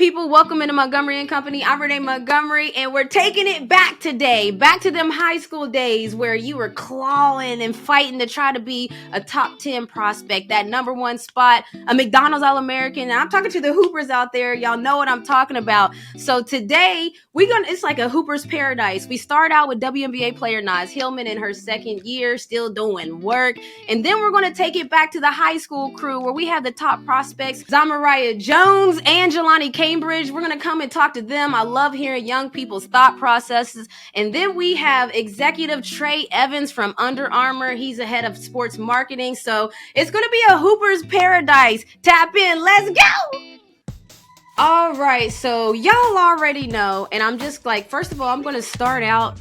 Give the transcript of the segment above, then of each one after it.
people? Welcome into Montgomery and Company. I'm Renee Montgomery, and we're taking it back today, back to them high school days where you were clawing and fighting to try to be a top 10 prospect, that number one spot, a McDonald's All-American. And I'm talking to the Hoopers out there. Y'all know what I'm talking about. So today, it's like a Hooper's paradise. We start out with WNBA player Naz Hillmon in her second year, still doing work. And then we're going to take it back to the high school crew where we have the top prospects, Zamareya Jones and Jaloni Cambridge. We're going to come and talk to them. I love hearing young people's thought processes. And then we have executive Trey Evans from Under Armour. He's the head of sports marketing. So it's going to be a Hooper's paradise. Tap in. Let's go. All right. So y'all already know. And I'm just like, first of all, I'm going to start out.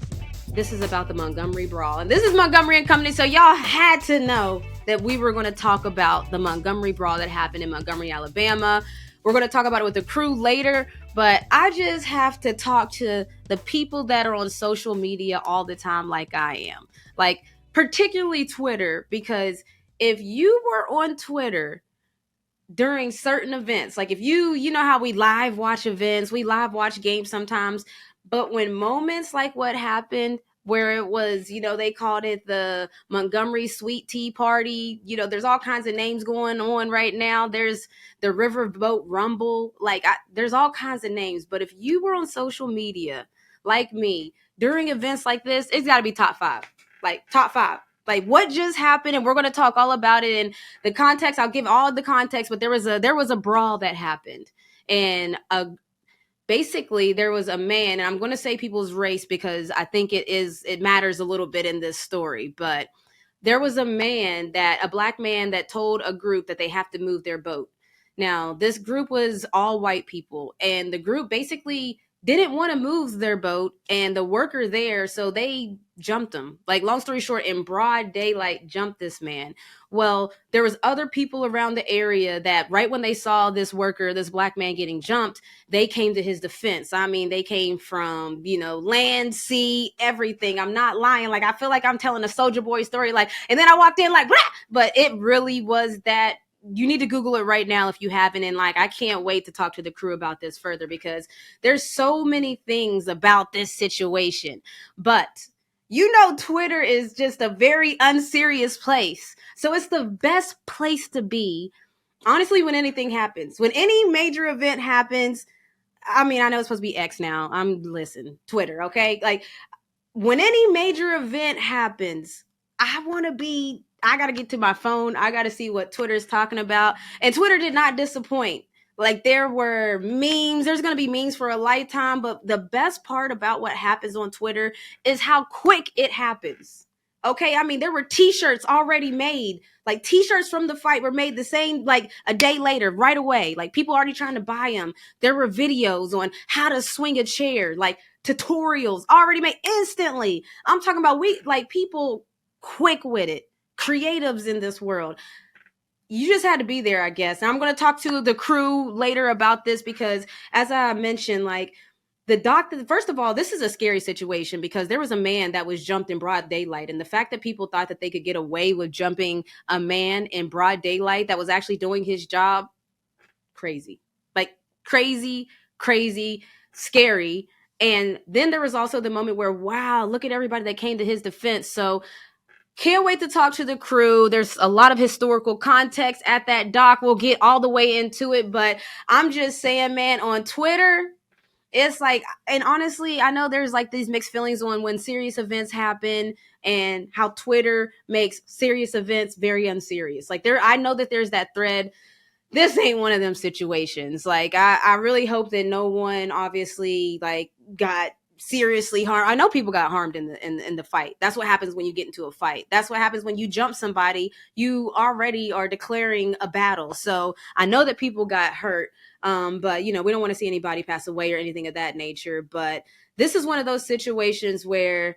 This is about the Montgomery Brawl. And this is Montgomery and Company. So y'all had to know that we were going to talk about the Montgomery Brawl that happened in Montgomery, Alabama. We're going to talk about it with the crew later, but I just have to talk to the people that are on social media all the time like I am. Like, particularly Twitter, because if you were on Twitter during certain events, like if you know how we live watch events, we live watch games sometimes, but when moments like what happened, where it was, they called it the Montgomery Sweet Tea Party. There's all kinds of names going on right now. There's the Riverboat Rumble. There's all kinds of names. But if you were on social media like me during events like this, it's got to be top five. Top five. What just happened? And we're going to talk all about it. And the context, I'll give all the context. But there was a brawl that happened. And basically, there was a man, and I'm going to say people's race because I think it matters a little bit in this story, but there was a black man that told a group that they have to move their boat. Now, this group was all white people, and the group basically didn't want to move their boat, and the worker there, so they jumped him. Long story short, in broad daylight, jumped this man. Well, there was other people around the area that right when they saw this black man getting jumped, they came to his defense. I mean, they came from, land, sea, everything. I'm not lying. I feel like I'm telling a Soulja Boy story. And then I walked in blah! But it really was that. You need to Google it right now if you haven't. And I can't wait to talk to the crew about this further because there's so many things about this situation. But Twitter is just a very unserious place. So it's the best place to be, honestly, when anything happens. When any major event happens, I mean, I know it's supposed to be X now. Twitter, okay? When any major event happens, I got to get to my phone. I got to see what Twitter is talking about. And Twitter did not disappoint. There were memes. There's going to be memes for a lifetime. But the best part about what happens on Twitter is how quick it happens. Okay, I mean, there were T-shirts already made. T-shirts from the fight were made the same, a day later, right away. People already trying to buy them. There were videos on how to swing a chair, tutorials already made instantly. I'm talking about people quick with it. Creatives in this world. You just had to be there, I guess. And I'm going to talk to the crew later about this because, as I mentioned, the doctor, first of all, this is a scary situation because there was a man that was jumped in broad daylight. And the fact that people thought that they could get away with jumping a man in broad daylight that was actually doing his job, crazy. Crazy, scary. And then there was also the moment where, wow, look at everybody that came to his defense. So can't wait to talk to the crew. There's a lot of historical context at that doc. We'll get all the way into it. But I'm just saying, man, on Twitter, it's and honestly, I know there's these mixed feelings on when serious events happen and how Twitter makes serious events very unserious. I know that there's that thread. This ain't one of them situations. I really hope that no one obviously got seriously harmed. I know people got harmed in the fight. That's what happens when you get into a fight. That's what happens when you jump somebody. You already are declaring a battle. So I know that people got hurt. But we don't want to see anybody pass away or anything of that nature. But this is one of those situations where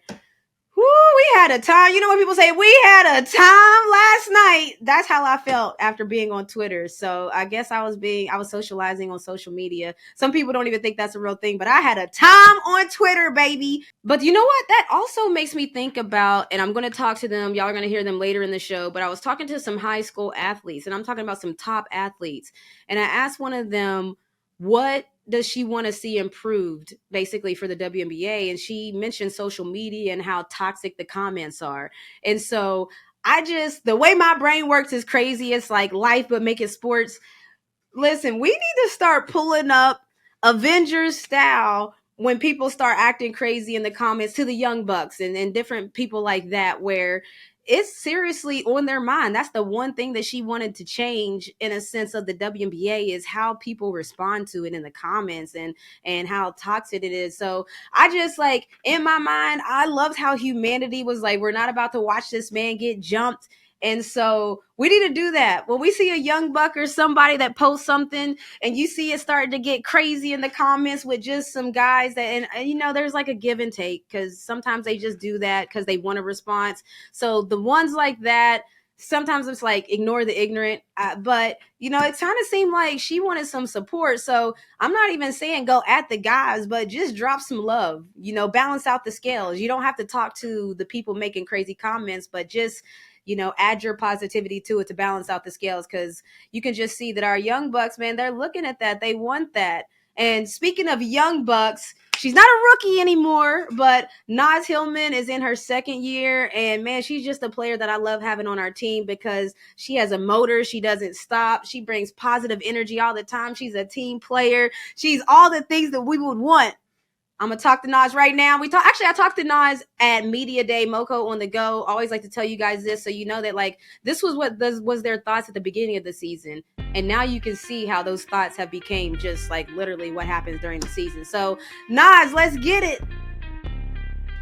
we had a time. When people say we had a time last night, that's how I felt after being on Twitter. So I guess I was socializing on social media. Some people don't even think that's a real thing, but I had a time on Twitter, baby. But you know what? That also makes me think about, and I'm going to talk to them. Y'all are going to hear them later in the show, but I was talking to some high school athletes and I'm talking about some top athletes. And I asked one of them what does she want to see improved basically for the WNBA? And she mentioned social media and how toxic the comments are. And so the way my brain works is crazy. It's like life, but make it sports. Listen, we need to start pulling up Avengers style when people start acting crazy in the comments to the Young Bucks and different people like that, where it's seriously on their mind. That's the one thing that she wanted to change in a sense of the WNBA is how people respond to it in the comments and how toxic it is. So I just like in my mind, I loved how humanity was like, we're not about to watch this man get jumped. And so we need to do that. When we see a young buck or somebody that posts something and you see it starting to get crazy in the comments with just some guys that, and you know, there's like a give and take because sometimes they just do that because they want a response. So the ones like that, sometimes it's like ignore the ignorant. But, you know, it kind of seemed like she wanted some support. So I'm not even saying go at the guys, but just drop some love, you know, balance out the scales. You don't have to talk to the people making crazy comments, but just, you know, add your positivity to it to balance out the scales, because you can just see that our young bucks, man, they're looking at that. They want that. And speaking of young bucks, she's not a rookie anymore, but Naz Hillmon is in her second year. And man, she's just a player that I love having on our team because she has a motor. She doesn't stop. She brings positive energy all the time. She's a team player. She's all the things that we would want. I'm going to talk to Naz right now. I talked to Naz at Media Day, Moco on the Go. I always like to tell you guys this so you know that like this was was their thoughts at the beginning of the season. And now you can see how those thoughts have became just like literally what happens during the season. So Naz, let's get it.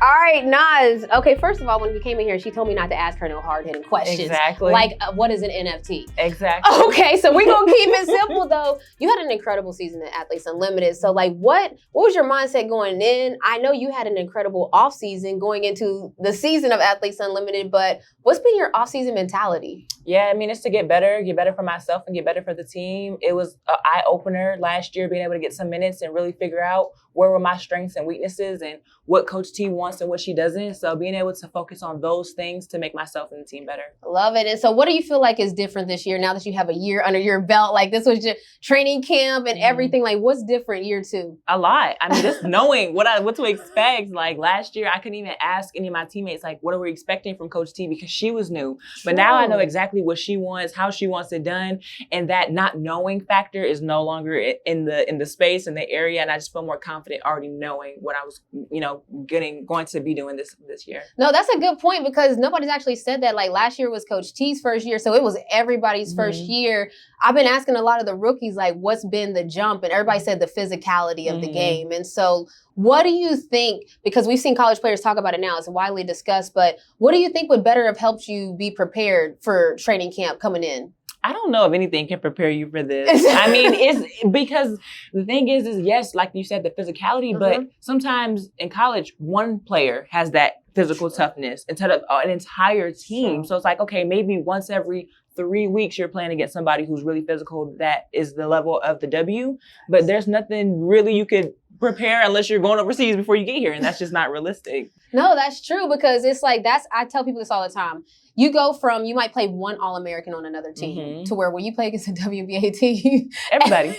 All right, Naz. Okay, first of all, when you came in here, she told me not to ask her no hard-hitting questions. Exactly. Like, what is an NFT? Exactly. Okay, so we're going to keep it simple, though. You had an incredible season at Athletes Unlimited. So, like, what was your mindset going in? I know you had an incredible offseason going into the season of Athletes Unlimited, but what's been your offseason mentality? Yeah, I mean, it's to get better for myself and get better for the team. It was an eye-opener last year, being able to get some minutes and really figure out where were my strengths and weaknesses and what Coach T wants and what she doesn't. So being able to focus on those things to make myself and the team better. Love it. And so what do you feel like is different this year now that you have a year under your belt? Like this was your training camp and everything. Like what's different year two? A lot. I mean, just knowing what to expect. Like last year, I couldn't even ask any of my teammates, like, what are we expecting from Coach T? Because she was new. True. But now I know exactly what she wants, how she wants it done. And that not knowing factor is no longer in the space, in the area. And I just feel more confident already knowing what I was, you know, going to be doing this year. No, that's a good point because nobody's actually said that. Like last year was Coach T's first year, so it was everybody's first year. I've been asking a lot of the rookies, like, what's been the jump? And everybody said the physicality of the game. And so what do you think, because we've seen college players talk about it now, it's widely discussed, but what do you think would better have helped you be prepared for training camp coming in? I don't know if anything can prepare you for this. I mean, it's because the thing is yes, like you said, the physicality, but sometimes in college, one player has that physical toughness instead of an entire team. So it's like, okay, maybe once every 3 weeks you're playing against somebody who's really physical. That is the level of the W, but there's nothing really you could prepare unless you're going overseas before you get here. And that's just not realistic. No, that's true because it's like I tell people this all the time. You go from, you might play one All-American on another team to where when you play against a WNBA team, everybody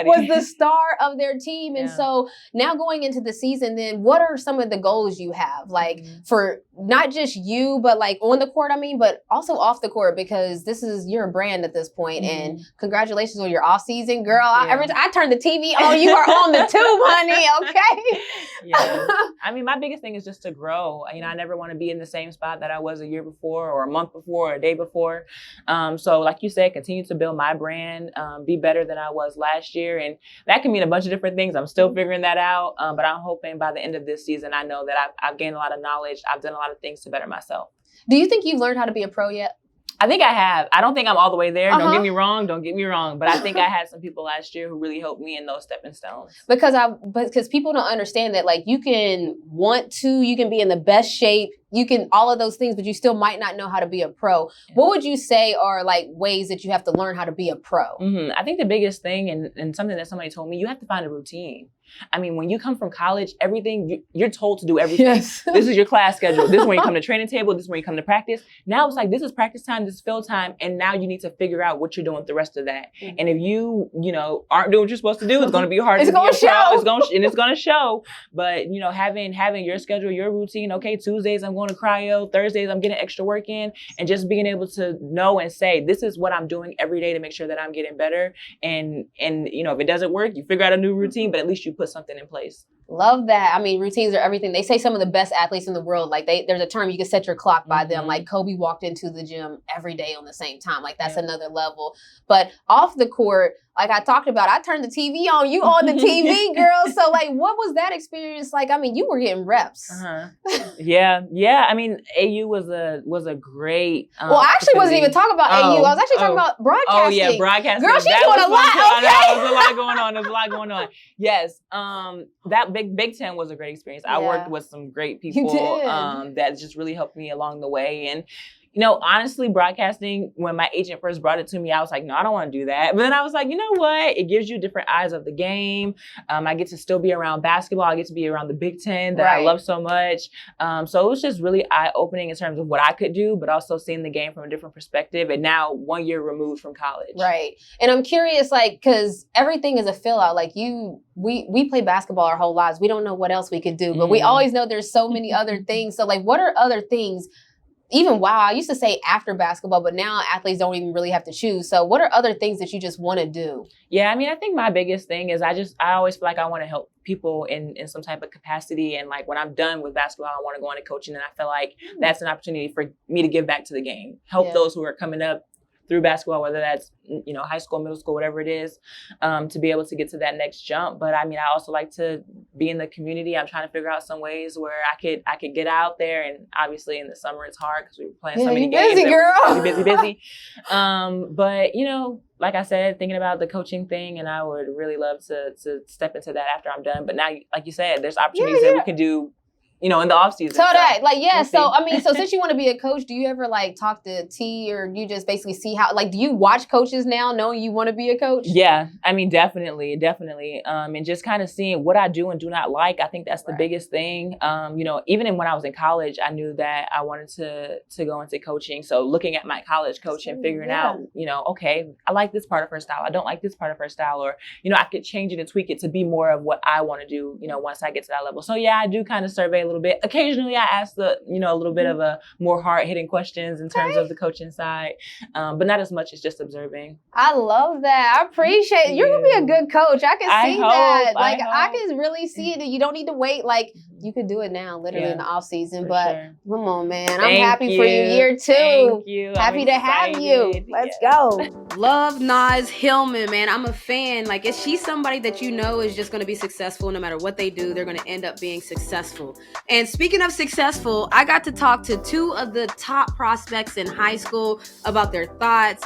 was the star of their team. And so now going into the season, then what are some of the goals you have? Like for not just you, but like on the court, I mean, but also off the court, because you're a brand at this point. And congratulations on your off season, girl. Every time I turn the TV on, you are on the tube, honey. Okay. Yeah. I mean, my biggest thing is just to grow. You know, I never want to be in the same spot that I was a year before or a month before or a day before. So like you said, continue to build my brand, be better than I was last year. And that can mean a bunch of different things. I'm still figuring that out. But I'm hoping by the end of this season, I know that I've gained a lot of knowledge. I've done a lot of things to better myself. Do you think you've learned how to be a pro yet? I think I have. I don't think I'm all the way there. Don't get me wrong. But I think I had some people last year who really helped me in those stepping stones. Because people don't understand that, like, you can be in the best shape, you can all of those things, but you still might not know how to be a pro. What would you say are like ways that you have to learn how to be a pro? I think the biggest thing and something that somebody told me, you have to find a routine. I mean, when you come from college, everything, you're told to do everything. Yes. This is your class schedule. This is when you come to training table. This is when you come to practice. Now it's like, this is practice time, this is field time. And now you need to figure out what you're doing with the rest of that. Mm-hmm. And if you aren't doing what you're supposed to do, it's going to be hard to going to show. It's going to show. But, having your schedule, your routine, okay, Tuesdays I'm going to cryo, Thursdays I'm getting extra work in, and just being able to know and say, this is what I'm doing every day to make sure that I'm getting better. And if it doesn't work, you figure out a new routine, but at least you put something in place. Love that. I mean, routines are everything. They say some of the best athletes in the world, like there's a term, you can set your clock by them. Like Kobe walked into the gym every day on the same time. Like that's another level. But off the court, like I talked about, I turned the TV on, you on the TV, girl. So like, what was that experience like? I mean, you were getting reps. Yeah. I mean, AU was a great. Well, I actually wasn't even talking about AU. I was actually talking about broadcasting. Oh yeah, broadcasting. Girl, she's doing a lot. Okay. There's a lot going on. Yes. That Big Ten was a great experience. I worked with some great people that just really helped me along the way. And honestly, broadcasting, when my agent first brought it to me, I was like, no, I don't want to do that. But then I was like, you know what? It gives you different eyes of the game. I get to still be around basketball. I get to be around the Big Ten that I love so much. So it was just really eye-opening in terms of what I could do, but also seeing the game from a different perspective. And now 1 year removed from college. Right. And I'm curious, like, because everything is a fill-out. Like we play basketball our whole lives. We don't know what else we could do, but we always know there's so many other things. So like, what are other things? Even I used to say after basketball, but now athletes don't even really have to choose. So what are other things that you just want to do? Yeah, I mean, I think my biggest thing is I always feel like I want to help people in some type of capacity. And like when I'm done with basketball, I want to go into coaching. And I feel like that's an opportunity for me to give back to the game, help those who are coming up through basketball, whether that's, high school, middle school, whatever it is, to be able to get to that next jump. But I mean, I also like to be in the community. I'm trying to figure out some ways where I could get out there. And obviously in the summer it's hard because we're playing so many games. Busy, girl. Busy. But like I said, thinking about the coaching thing, and I would really love to step into that after I'm done. But now, like you said, there's opportunities that we can do in the off season. So that, so since you want to be a coach, do you ever like talk to T, or you just basically see how, like, do you watch coaches now knowing you want to be a coach? Yeah, I mean, definitely. And just kind of seeing what I do and do not like. I think that's the biggest thing. Even when I was in college, I knew that I wanted to go into coaching. So looking at my college coach and figuring out, okay, I like this part of her style. I don't like this part of her style. Or, I could change it and tweak it to be more of what I want to do, once I get to that level. So yeah, I do kind of survey a little bit. Occasionally I ask a little bit of a more hard-hitting questions in terms of the coaching side, but not as much as just observing. I love that. I appreciate it. You're going to be a good coach. I can see that. Like, I can really see it. You don't need to wait. Like, you could do it now, literally in the off season. But come on, man. I'm happy for you. Year 2. Thank you. Happy to have you. Let's go. Love Naz Hillmon, man. I'm a fan. Like, is she somebody that is just going to be successful no matter what they do? They're going to end up being successful. And speaking of successful, I got to talk to 2 of the top prospects in high school about their thoughts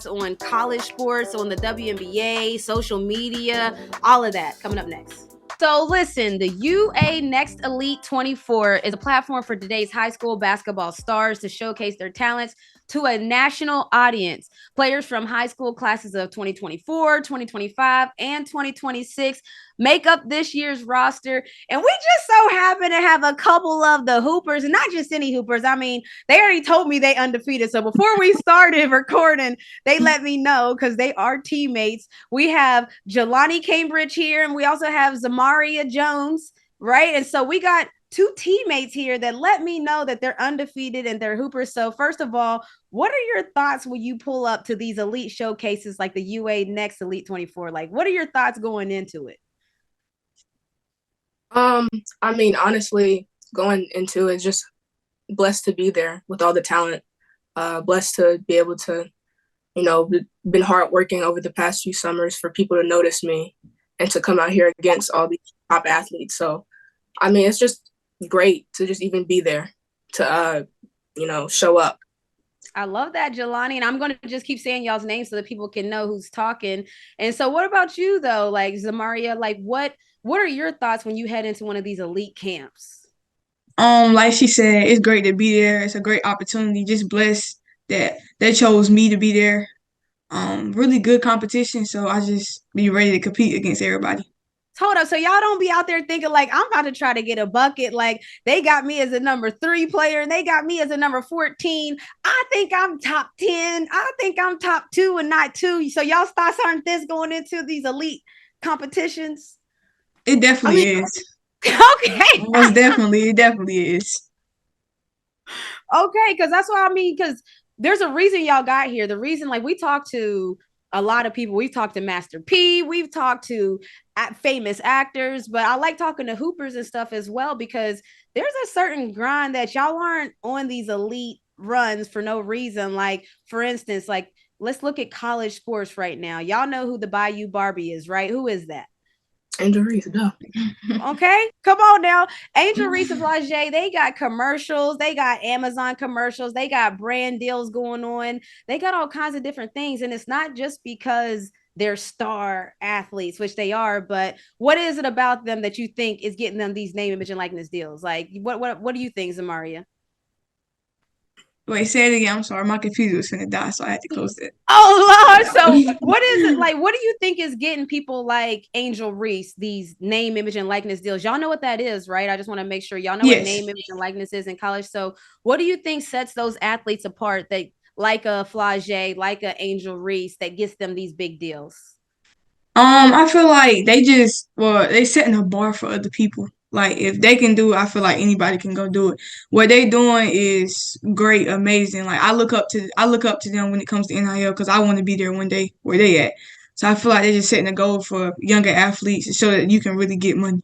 on college sports, on the WNBA, social media, all of that coming up next. So listen, the UA Next Elite 24 is a platform for today's high school basketball stars to showcase their talents to a national audience. Players from high school classes of 2024, 2025, and 2026 make up this year's roster. And we just so happen to have a couple of the hoopers, and not just any hoopers. I mean, they already told me they undefeated. So before we started recording, they let me know because they are teammates. We have Jaloni Cambridge here, and we also have Zamareya Jones, right? And so we got 2 teammates here that let me know that they're undefeated and they're hoopers. So first of all, what are your thoughts when you pull up to these elite showcases like the UA Next Elite 24? Like, what are your thoughts going into it? I mean, honestly, going into it, just blessed to be there with all the talent. Blessed to be able to, been hardworking over the past few summers for people to notice me and to come out here against all these top athletes. So, I mean, it's just great to just even be there to, show up. I love that, Jaloni. And I'm going to just keep saying y'all's names so that people can know who's talking. And so what about you, though? Like, Zamareya, like, what are your thoughts when you head into one of these elite camps? Like she said, it's great to be there. It's a great opportunity. Just blessed that they chose me to be there. Really good competition. So I just be ready to compete against everybody. Hold up. So y'all don't be out there thinking like I'm about to try to get a bucket. Like they got me as a number 3 player and they got me as a number 14. I think I'm top 10. I think I'm top 2 and not 2. So y'all thoughts aren't this going into these elite competitions? It definitely is. Okay. Most definitely. It definitely is. Okay, because that's what I mean. Because there's a reason y'all got here. The reason, like, we talked to a lot of people. We've talked to Master P. We've talked to famous actors, but I like talking to hoopers and stuff as well because there's a certain grind that y'all aren't on these elite runs for no reason. Like, for instance, like let's look at college sports right now. Y'all know who the Bayou Barbie is, right? Who is that? Angel Reese, no. Okay, come on now. Angel Reese and Flage, they got commercials, they got Amazon commercials, they got brand deals going on, they got all kinds of different things. And it's not just because they're star athletes, which they are, but what is it about them that you think is getting them these name, image, and likeness deals? Like, what do you think, Zamareya? Wait, say it again. I'm sorry. My computer was finna die, so I had to close it. Oh Lord. So what is it like? What do you think is getting people like Angel Reese these name, image, and likeness deals? Y'all know what that is, right? I just want to make sure y'all know what name, image, and likeness is in college. So what do you think sets those athletes apart that like a Flage, like a Angel Reese that gets them these big deals? I feel like they setting a bar for other people. Like if they can do it, I feel like anybody can go do it. What they doing is great, amazing. Like I look up to them when it comes to NIL because I want to be there one day where they at. So I feel like they're just setting a goal for younger athletes so that you can really get money.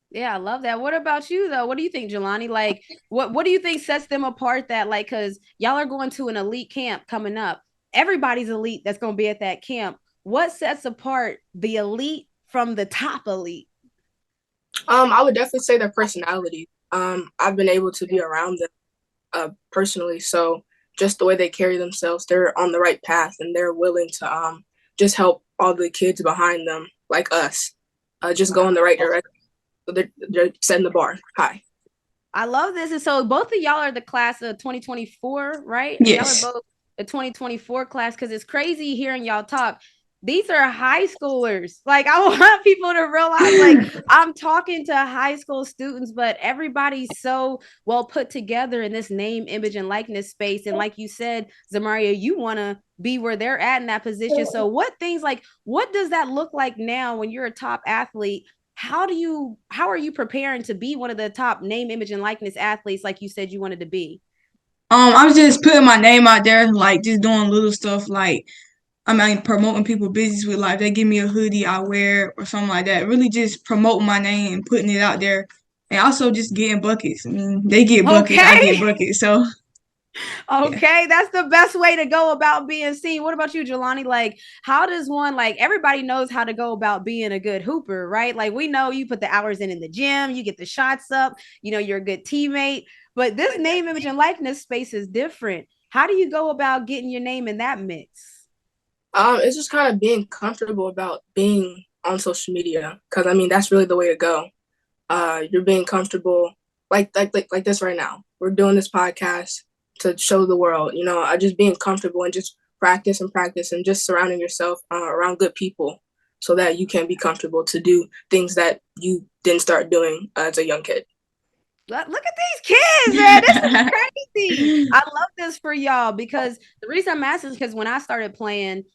Yeah, I love that. What about you though? What do you think, Jaloni? Like, what do you think sets them apart? That like, because y'all are going to an elite camp coming up. Everybody's elite that's going to be at that camp. What sets apart the elite from the top elite? I would definitely say their personality. I've been able to be around them personally, so just the way they carry themselves, they're on the right path and they're willing to just help all the kids behind them, like us, just go in the right direction. So they're setting the bar high. I love this. And so both of y'all are the class of 2024, right? Yes. Y'all are both the 2024 class because it's crazy hearing y'all talk. These are high schoolers. Like, I want people to realize, like, I'm talking to high school students, but everybody's so well put together in this name, image, and likeness space. And like you said, Zamareya, you want to be where they're at in that position. So what does that look like now when you're a top athlete? How are you preparing to be one of the top name, image, and likeness athletes like you said you wanted to be? I was just putting my name out there, like just doing little stuff like promoting people business with like they give me a hoodie I wear or something like that. Really just promoting my name and putting it out there. And also just getting buckets. I mean, they get buckets, I get buckets. So Okay, that's the best way to go about being seen. What about you, Jaloni? Like, how does one, like, everybody knows how to go about being a good hooper, right? Like, we know you put the hours in the gym, you get the shots up, you know, you're a good teammate. But this name, image, and likeness space is different. How do you go about getting your name in that mix? It's just kind of being comfortable about being on social media because I mean that's really the way to go. You're being comfortable like this right now. We're doing this podcast to show the world, you know, just being comfortable and just practice and just surrounding yourself around good people so that you can be comfortable to do things that you didn't start doing as a young kid. Look at these kids, man. This is crazy. I love this for y'all because the reason I'm asking is because when I started playing,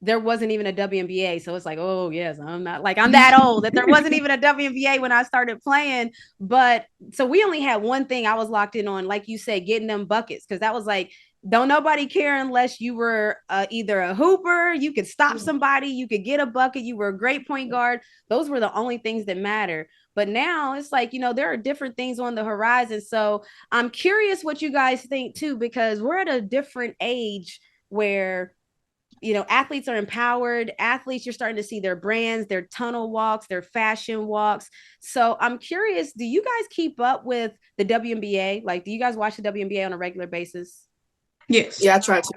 there wasn't even a WNBA. So it's like, oh, yes, I'm that old that there wasn't even a WNBA when I started playing. But so we only had one thing I was locked in on, like you said, getting them buckets. Because that was like, don't nobody care unless you were either a hooper, you could stop somebody, you could get a bucket, you were a great point guard. Those were the only things that matter. But now it's like, you know, there are different things on the horizon. So I'm curious what you guys think too, because we're at a different age where you know, athletes are empowered. Athletes, you're starting to see their brands, their tunnel walks, their fashion walks. So I'm curious, do you guys keep up with the WNBA? Like, do you guys watch the WNBA on a regular basis? yes. Yeah, I try to.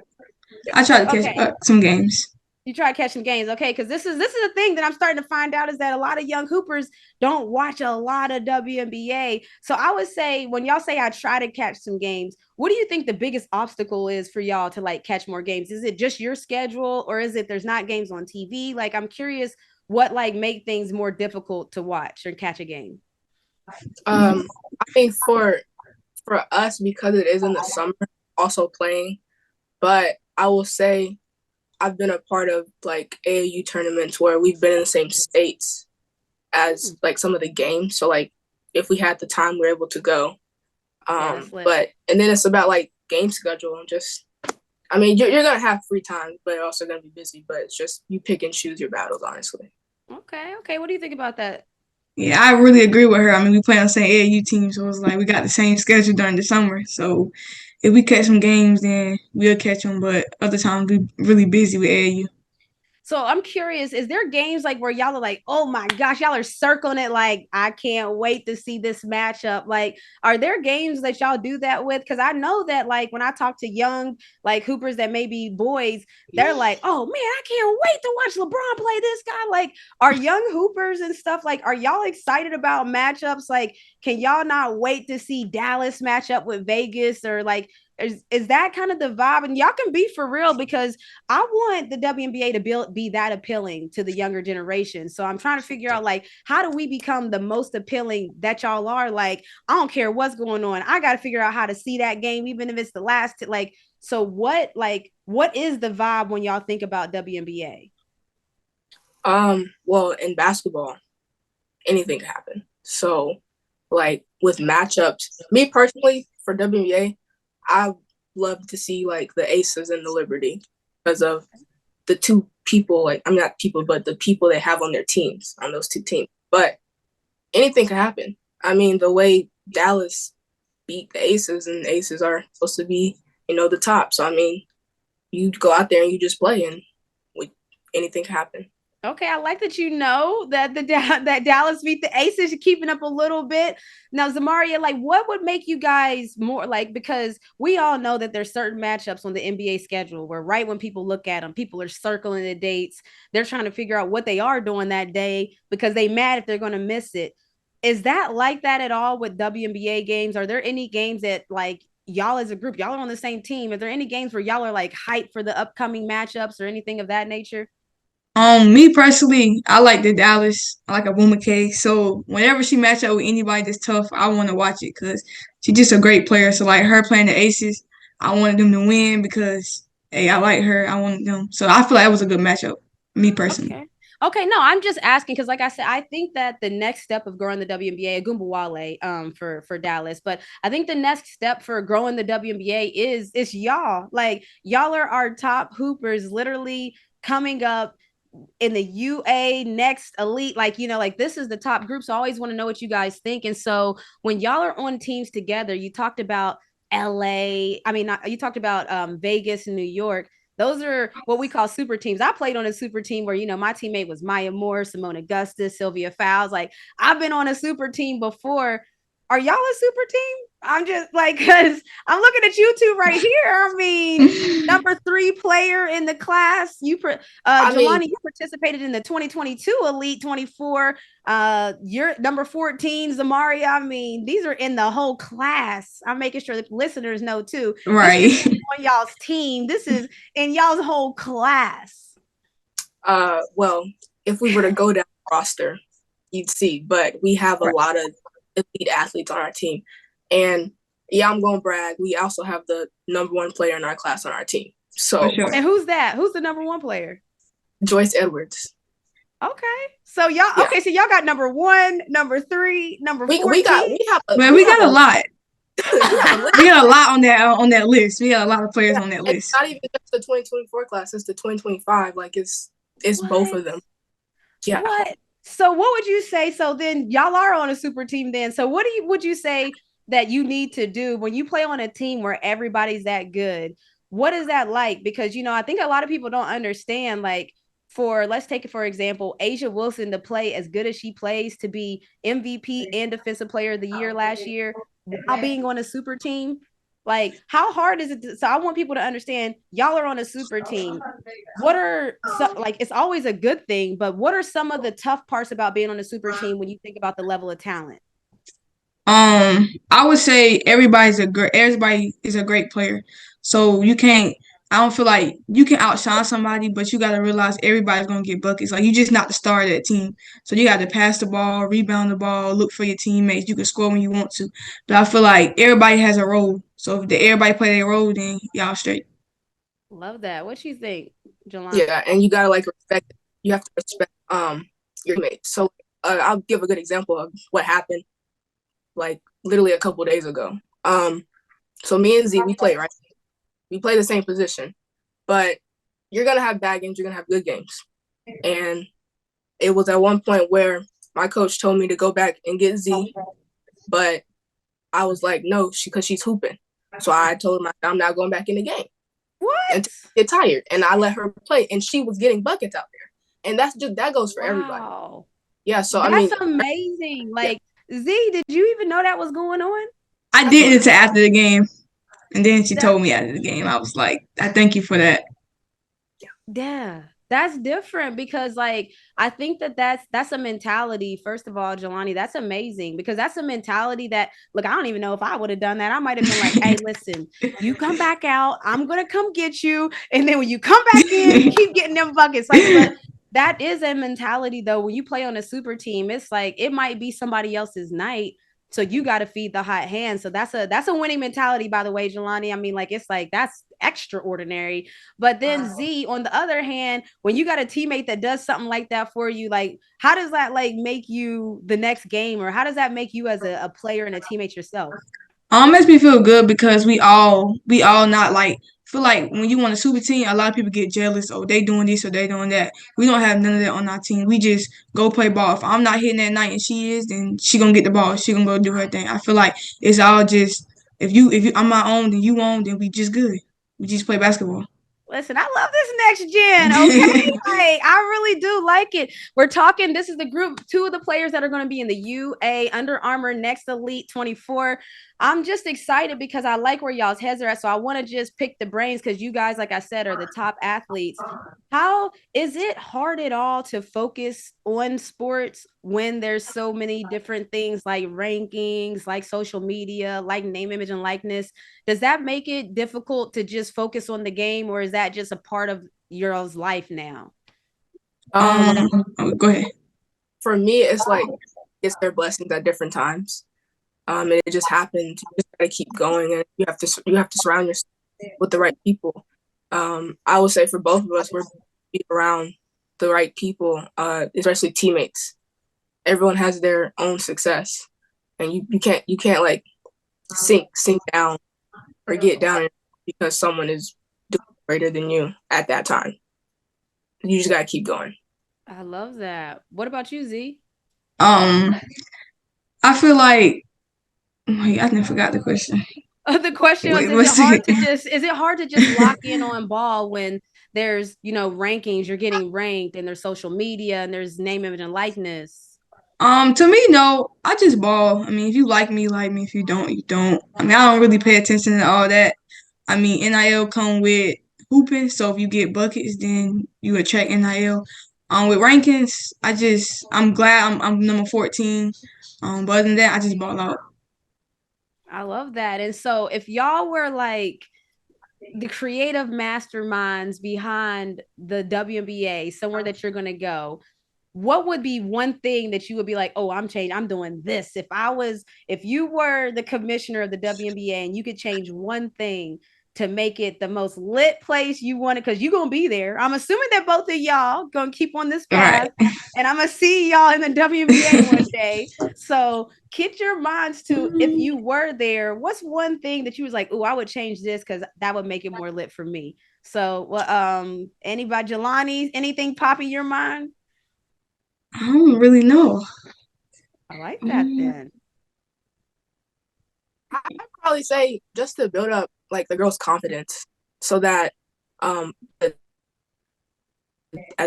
I try to catch some games. You try catching games, okay? Because this is a thing that I'm starting to find out is that a lot of young hoopers don't watch a lot of WNBA. So I would say when y'all say I try to catch some games, what do you think the biggest obstacle is for y'all to like catch more games? Is it just your schedule, or is it there's not games on TV? Like I'm curious what like make things more difficult to watch or catch a game? I think for us, because it is in the summer, also playing, but I will say I've been a part of like AAU tournaments where we've been in the same states as like some of the games. So like if we had the time, we're able to go. But and then it's about like game schedule and just, I mean, you're gonna have free time, but you're also gonna be busy. But it's just you pick and choose your battles, honestly. Okay. What do you think about that? Yeah, I really agree with her. I mean, we play on the same AAU team, so it's like we got the same schedule during the summer. So if we catch some games, then we'll catch them. But other times we really busy with AAU. So I'm curious, is there games like where y'all are like, oh my gosh, y'all are circling it like, I can't wait to see this matchup? Like, are there games that y'all do that with? Because I know that like when I talk to young like hoopers that may be boys, they're like, oh man, I can't wait to watch LeBron play this guy. Like, are young hoopers and stuff like, are y'all excited about matchups? Like, can y'all not wait to see Dallas match up with Vegas or like, is that kind of the vibe? And y'all can be for real because I want the WNBA to be that appealing to the younger generation. So I'm trying to figure out like how do we become the most appealing that y'all are? Like I don't care what's going on. I got to figure out how to see that game, even if it's the last. Like so, what is the vibe when y'all think about WNBA? Well, in basketball, anything can happen. So, like with matchups, me personally for WNBA, I love to see like the Aces and the Liberty because of the two people, like I'm not people, but the people they have on their teams, on those two teams. But anything can happen. I mean, the way Dallas beat the Aces, and the Aces are supposed to be, the top. So I mean, you go out there and you just play, and anything can happen. Okay, I like that that Dallas beat the Aces. You're keeping up a little bit. Now, Zamareya, like what would make you guys more like, because we all know that there's certain matchups on the NBA schedule where right when people look at them, people are circling the dates. They're trying to figure out what they are doing that day because they mad if they're going to miss it. Is that like that at all with WNBA games? Are there any games that like y'all as a group, y'all are on the same team? Are there any games where y'all are like hyped for the upcoming matchups or anything of that nature? Me personally, I like the Dallas. I like Bama K. So whenever she match up with anybody that's tough, I want to watch it because she's just a great player. So like her playing the Aces, I wanted them to win because hey, I like her. I wanted them. So I feel like it was a good matchup. Me personally. Okay, no, I'm just asking because, like I said, I think that the next step of growing the WNBA, Gumbawale, for Dallas, but I think the next step for growing the WNBA is y'all. Like y'all are our top hoopers, literally coming up in the UA next elite, like like this is the top group. So I always want to know what you guys think. And so when y'all are on teams together, you talked about LA. I mean, you talked about Vegas and New York. Those are what we call super teams. I played on a super team where my teammate was Maya Moore, Simone Augustus, Sylvia Fowles. Like I've been on a super team before. Are y'all a super team? I'm just like, because I'm looking at you two right here. I mean, number 3 player in the class. Jaloni, you participated in the 2022 Elite 24. You're number 14, Zamareya. I mean, these are in the whole class. I'm making sure the listeners know too. Right. This is on y'all's team. This is in y'all's whole class. Well, if we were to go down the roster, you'd see, but we have a lot of elite athletes on our team. And yeah, I'm going to brag. We also have the number 1 player in our class on our team. So, sure. And who's that? Who's the number 1 player? Joyce Edwards. Okay. So y'all, yeah. Okay. So y'all got number 1, number 3, number 14. We got a lot. We got a lot on that list. We got a lot of players on that list. It's not even just the 2024 class. It's the 2025. Like it's both of them. Yeah. What? So what would you say? So then y'all are on a super team then. So what would you say that you need to do when you play on a team where everybody's that good? What is that like? Because, I think a lot of people don't understand, like let's take it for example, A'ja Wilson to play as good as she plays, to be MVP and Defensive Player of the Year last year, while being on a super team. Like, how hard is it? So I want people to understand y'all are on a super team. What are it's always a good thing, but what are some of the tough parts about being on a super team when you think about the level of talent? I would say everybody is a great player. So you can't I don't feel like you can outshine somebody, but you got to realize everybody's going to get buckets. Like, you just not the star of that team. So you got to pass the ball, rebound the ball, look for your teammates. You can score when you want to. But I feel like everybody has a role. So if everybody play their role, then y'all straight. Love that. What you think, Jaloni? Yeah, and you gotta like respect. You have to respect your teammates. So I'll give a good example of what happened, like literally a couple days ago. So me and Z, we play, right? We play the same position, but you're gonna have bad games. You're gonna have good games, and it was at one point where my coach told me to go back and get Z, but I was like, no, because she's hooping. So I told her I'm not going back in the game. What? And get tired, and I let her play, and she was getting buckets out there, and that goes for everybody. Yeah, so that's amazing. Like, Z, did you even know that was going on? I did it after the game, and then she told me after the game. I was like, I thank you for that. Yeah, that's different because, like, I think that's a mentality. First of all, Jaloni, that's amazing because that's a mentality that, look, I don't even know if I would have done that. I might have been like, hey, listen, you come back out, I'm gonna come get you, and then when you come back in, keep getting them buckets. Like, but that is a mentality though. When you play on a super team, it's like it might be somebody else's night. So you got to feed the hot hand. So that's a winning mentality, by the way, Jaloni. I mean, like, it's like that's extraordinary. But then Z, on the other hand, when you got a teammate that does something like that for you, like, how does that like make you the next game, or how does that make you as a player and a teammate yourself? It makes me feel good because we all not like feel like when you want a super team, a lot of people get jealous. Oh, they doing this or they doing that. We don't have none of that on our team. We just go play ball. If I'm not hitting that night and she is, then she gonna get the ball. She gonna go do her thing. I feel like it's all just if you I'm my own, then you own, then we just good. We just play basketball. Listen, I love this next gen. Okay. Like, I really do like it. We're talking, this is the group, 2 of the players that are going to be in the UA Under Armour Next Elite 24. I'm just excited because I like where y'all's heads are at. So I want to just pick the brains because you guys, like I said, are the top athletes. How is it hard at all to focus on sports when there's so many different things like rankings, like social media, like name, image, and likeness? Does that make it difficult to just focus on the game, or is that just a part of your life now? Go ahead. For me, it's like it's their blessings at different times. And it just happened. You just gotta keep going, and you have to surround yourself with the right people. I would say for both of us, we're around the right people, especially teammates. Everyone has their own success, and you can't like sink down or get down because someone is doing greater than you at that time. You just gotta keep going. I love that. What about you, Z? I feel like wait, I forgot the question. The question was, is it hard to just lock in on ball when there's, rankings, you're getting ranked, and there's social media and there's name, image, and likeness? To me, no. I just ball. I mean, if you like me, like me. If you don't, you don't. I mean, I don't really pay attention to all that. I mean, NIL come with hooping, so if you get buckets, then you attract NIL. With rankings, I'm glad I'm number 14. But other than that, I just ball out. I love that. And so if y'all were like the creative masterminds behind the WNBA, somewhere that you're going to go, what would be one thing that you would be like, oh, I'm doing this. If you were the commissioner of the WNBA and you could change one thing to make it the most lit place you wanted, because you're going to be there. I'm assuming that both of y'all going to keep on this path, right, and I'm going to see y'all in the WNBA one day. So get your minds to, if you were there, what's one thing that you was like, oh, I would change this because that would make it more lit for me. So, anybody, Jaloni, anything pop in your mind? I don't really know. I like that then. I'd probably say just to build up like the girls' confidence so that as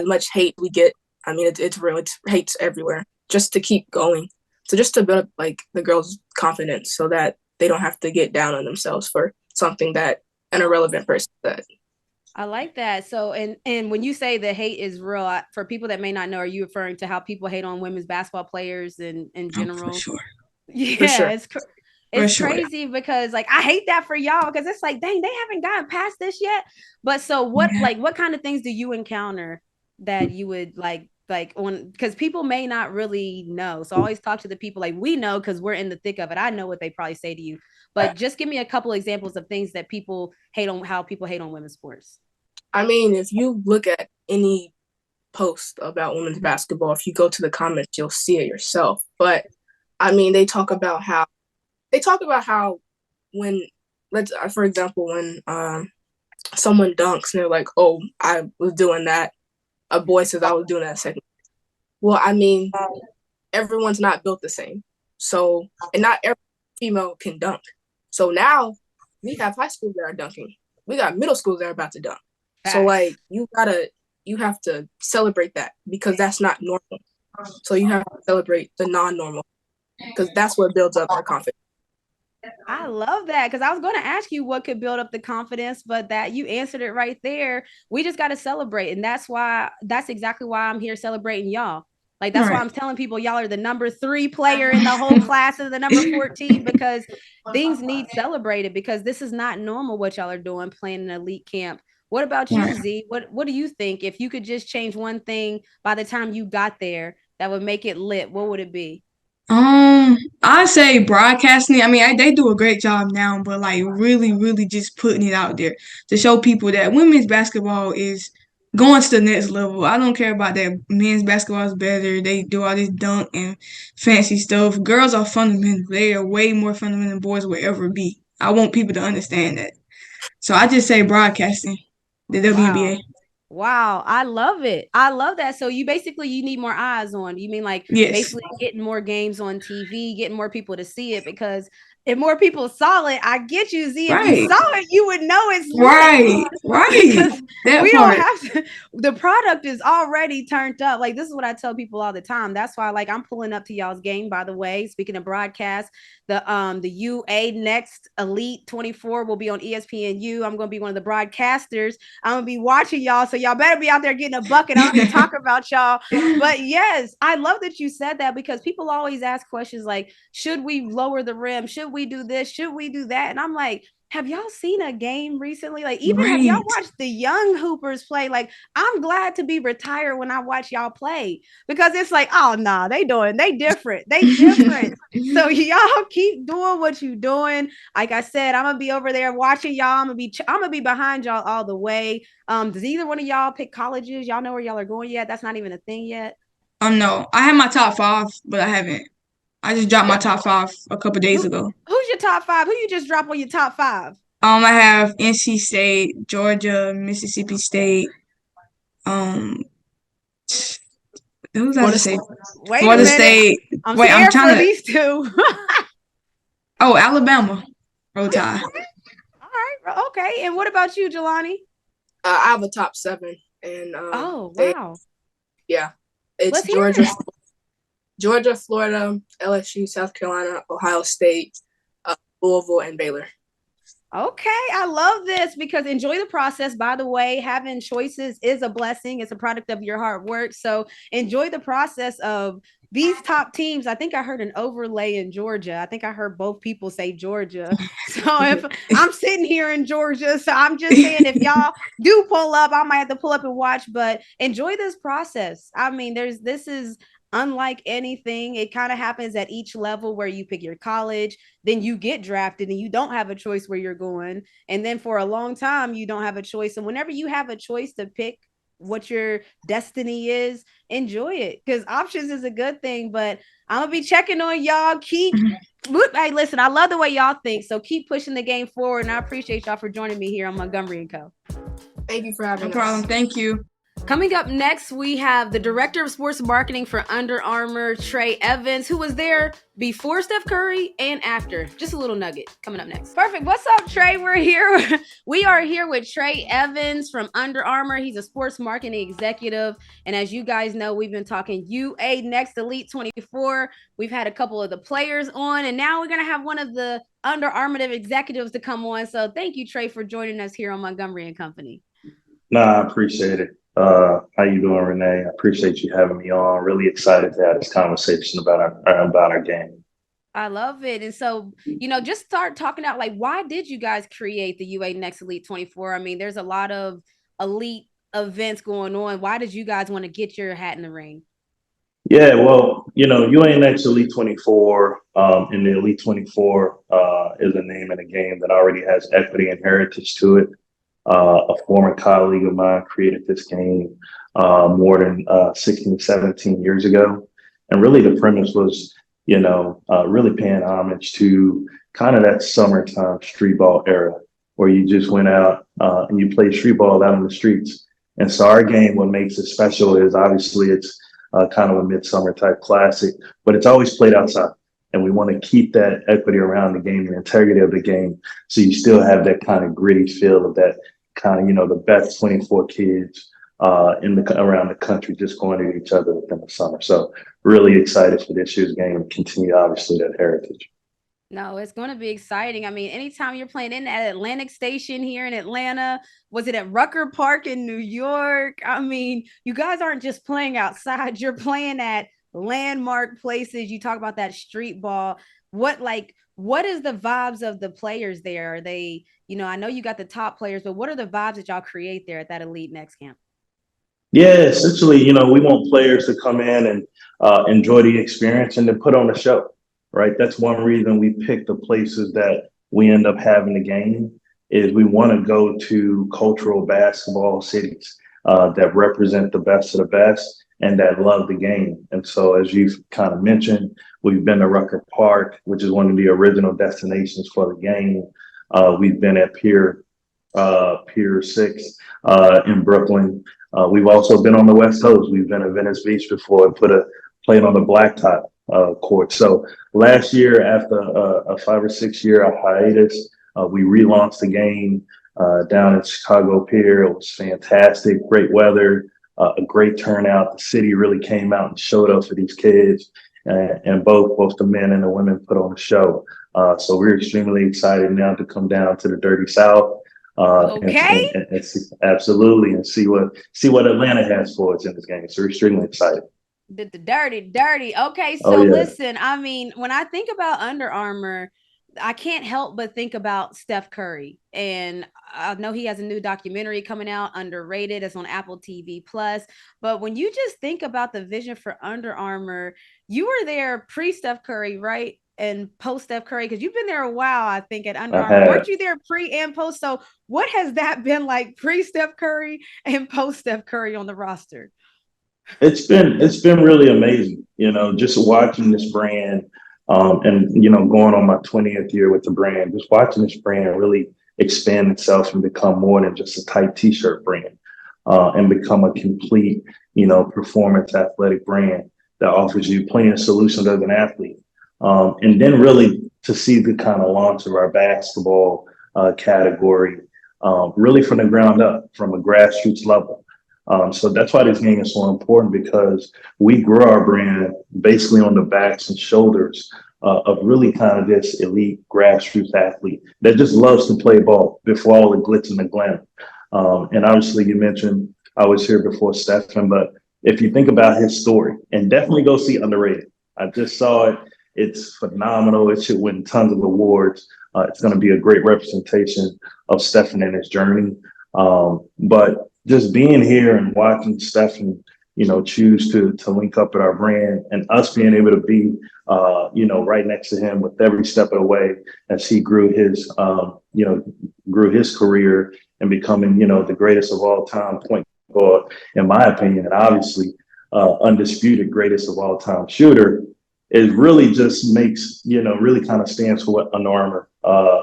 much hate we get, I mean, it's real, it's hate's everywhere, just to keep going. So just to build up like the girls' confidence so that they don't have to get down on themselves for something that an irrelevant person said. I like that. So, and when you say the hate is real, for people that may not know, are you referring to how people hate on women's basketball players in general? For sure. Yeah, for sure. It's sure. crazy because like I hate that for y'all because it's like, dang, they haven't gotten past this yet. But so what what kind of things do you encounter that you would like on, because people may not really know. So I always talk to the people like we know because we're in the thick of it. I know what they probably say to you, but just give me a couple examples of things that people hate on, how people hate on women's sports. I mean, if you look at any post about women's basketball, if you go to the comments, you'll see it yourself. But I mean, they talk about how when, for example, when someone dunks and they're like, "Oh, I was doing that," a boy says, "I was doing that second." Well, I mean, everyone's not built the same, so, and not every female can dunk. So now we have high schools that are dunking. We got middle schools that are about to dunk. So like you have to celebrate that because that's not normal. So you have to celebrate the non-normal because that's what builds up our confidence. I love that because I was going to ask you what could build up the confidence, but that you answered it right there. We just got to celebrate. And that's exactly why I'm here celebrating y'all. Like, that's why I'm telling people y'all are the number 3 player in the whole class of the number 14 because things need celebrated because this is not normal what y'all are doing playing an elite camp. What about you, Z? What do you think? If you could just change one thing by the time you got there that would make it lit, what would it be? I say broadcasting. I mean, they do a great job now, but like really, really just putting it out there to show people that women's basketball is going to the next level. I don't care about that. Men's basketball is better. They do all this dunk and fancy stuff. Girls are fundamental. They are way more fundamental than boys will ever be. I want people to understand that. So I just say broadcasting, the WNBA. Wow, I love it. I love that. So you need more eyes on. You mean like basically getting more games on TV, getting more people to see it because if more people saw it, I get you, Z. If you saw it, you would know it's right. Because we don't have to. The product is already turned up. Like this is what I tell people all the time. That's why, like, I'm pulling up to y'all's game. By the way, speaking of broadcast, the UA Next Elite 24 will be on ESPNU. I'm gonna be one of the broadcasters. I'm gonna be watching y'all, so y'all better be out there getting a bucket. I don't have to talk about y'all. But yes, I love that you said that because people always ask questions like, should we lower the rim? Should we do this? Should we do that? And I'm like, have y'all seen a game recently? Like, even have y'all watched the young hoopers play? Like, I'm glad to be retired when I watch y'all play because it's like, oh no, they different. So y'all keep doing what you doing. Like I said, I'm gonna be over there watching y'all. I'm gonna be behind y'all all the way. Does either one of y'all pick colleges? Y'all know where y'all are going yet? That's not even a thing yet. No, I have my top 5, but I haven't. I just dropped my top 5 a couple days ago. Who's your top 5? Who you just dropped on your top 5? I have NC State, Georgia, Mississippi State. Who's that to say? Florida State. I'm scared for these two. Oh, Alabama. Roll Tide. All right. Okay. And what about you, Jaloni? I have a top 7, and oh wow. It's Georgia, Florida, LSU, South Carolina, Ohio State, Louisville, and Baylor. Okay, I love this because enjoy the process. By the way, having choices is a blessing. It's a product of your hard work. So enjoy the process of these top teams. I think I heard an overlay in Georgia. I think I heard both people say Georgia. So if I'm sitting here in Georgia, so I'm just saying if y'all do pull up, I might have to pull up and watch, but enjoy this process. I mean, this is unlike anything. It kind of happens at each level where you pick your college, then you get drafted and you don't have a choice where you're going. And then for a long time, you don't have a choice. And whenever you have a choice to pick what your destiny is, enjoy it because options is a good thing. But I'm gonna be checking on y'all. Hey, listen, I love the way y'all think. So keep pushing the game forward. And I appreciate y'all for joining me here on Montgomery Co. Thank you for having us. No problem. Thank you. Coming up next, we have the Director of Sports Marketing for Under Armour, Trey Evans, who was there before Steph Curry and after. Just a little nugget coming up next. Perfect. What's up, Trey? We are here with Trey Evans from Under Armour. He's a sports marketing executive. And as you guys know, we've been talking UA Next Elite 24. We've had a couple of the players on, and now we're going to have one of the Under Armour executives to come on. So thank you, Trey, for joining us here on Montgomery & Company. No, I appreciate it. How you doing, Renee? I appreciate you having me on. Really excited to have this conversation about our game. I love it. And so, just start talking out like, why did you guys create the UA Next Elite 24? I mean, there's a lot of elite events going on. Why did you guys want to get your hat in the ring? Yeah, well, UANX Elite 24, and the Elite 24 is a name in a game that already has equity and heritage to it. A former colleague of mine created this game more than 16, 17 years ago. And really the premise was, really paying homage to kind of that summertime street ball era where you just went out and you played street ball out on the streets. And so our game, what makes it special is obviously it's kind of a midsummer type classic, but it's always played outside. And we want to keep that equity around the game, the integrity of the game. So you still have that kind of gritty feel of that kind of, the best 24 kids around the country just going at each other within the summer. So really excited for this year's game and continue obviously that heritage. No, it's going to be exciting. I mean, anytime you're playing in at Atlantic Station here in Atlanta, was it at Rucker Park in New York? I mean, you guys aren't just playing outside, you're playing at landmark places. You talk about that street ball. What is the vibes of the players there? Are they, I know you got the top players, but what are the vibes that y'all create there at that Elite Next camp? Yeah, essentially, we want players to come in and enjoy the experience and to put on a show, right? That's one reason we pick the places that we end up having the game is we want to go to cultural basketball cities that represent the best of the best and that love the game. And so, as you've kind of mentioned, we've been to Rucker Park, which is one of the original destinations for the game. We've been at Pier 6 in Brooklyn. We've also been on the West Coast. We've been at Venice Beach before and played on the blacktop court. So last year, after a 5 or 6 year hiatus, we relaunched the game down at Chicago Pier. It was fantastic, great weather, a great turnout. The city really came out and showed up for these kids, and both the men and the women put on a show. So we're extremely excited now to come down to the Dirty South. Okay. And see, absolutely, and see what Atlanta has for us in this game. So we're extremely excited. The dirty. Okay, so Oh, yeah. listen, I mean, when I think about Under Armour, I can't help but think about Steph Curry. And I know he has a new documentary coming out, Underrated. It's on Apple TV Plus. But when you just think about the vision for Under Armour, you were there pre-Steph Curry, right? And post Steph Curry, because you've been there a while, I think, at Under Armour. Weren't you there pre and post? So what has that been like pre-Steph Curry and post Steph Curry on the roster? It's been really amazing, just watching this brand, and going on my 20th year with the brand, just watching this brand really expand itself and become more than just a tight t-shirt brand, and become a complete, performance athletic brand that offers you plenty of solutions as an athlete. And then really to see the kind of launch of our basketball category, really from the ground up, from a grassroots level. So that's why this game is so important, because we grow our brand basically on the backs and shoulders of really kind of this elite grassroots athlete that just loves to play ball before all the glitz and the glam. And obviously you mentioned I was here before Stephen, but if you think about his story, and definitely go see Underrated. I just saw it. It's phenomenal. It should win tons of awards. It's going to be a great representation of Stephen and his journey. But just being here and watching Stephen, choose to link up with our brand and us being able to be, right next to him with every step of the way as he grew his career and becoming, the greatest of all time point guard, in my opinion, and obviously undisputed greatest of all time shooter. It really just makes, really kind of stands for what Under Armour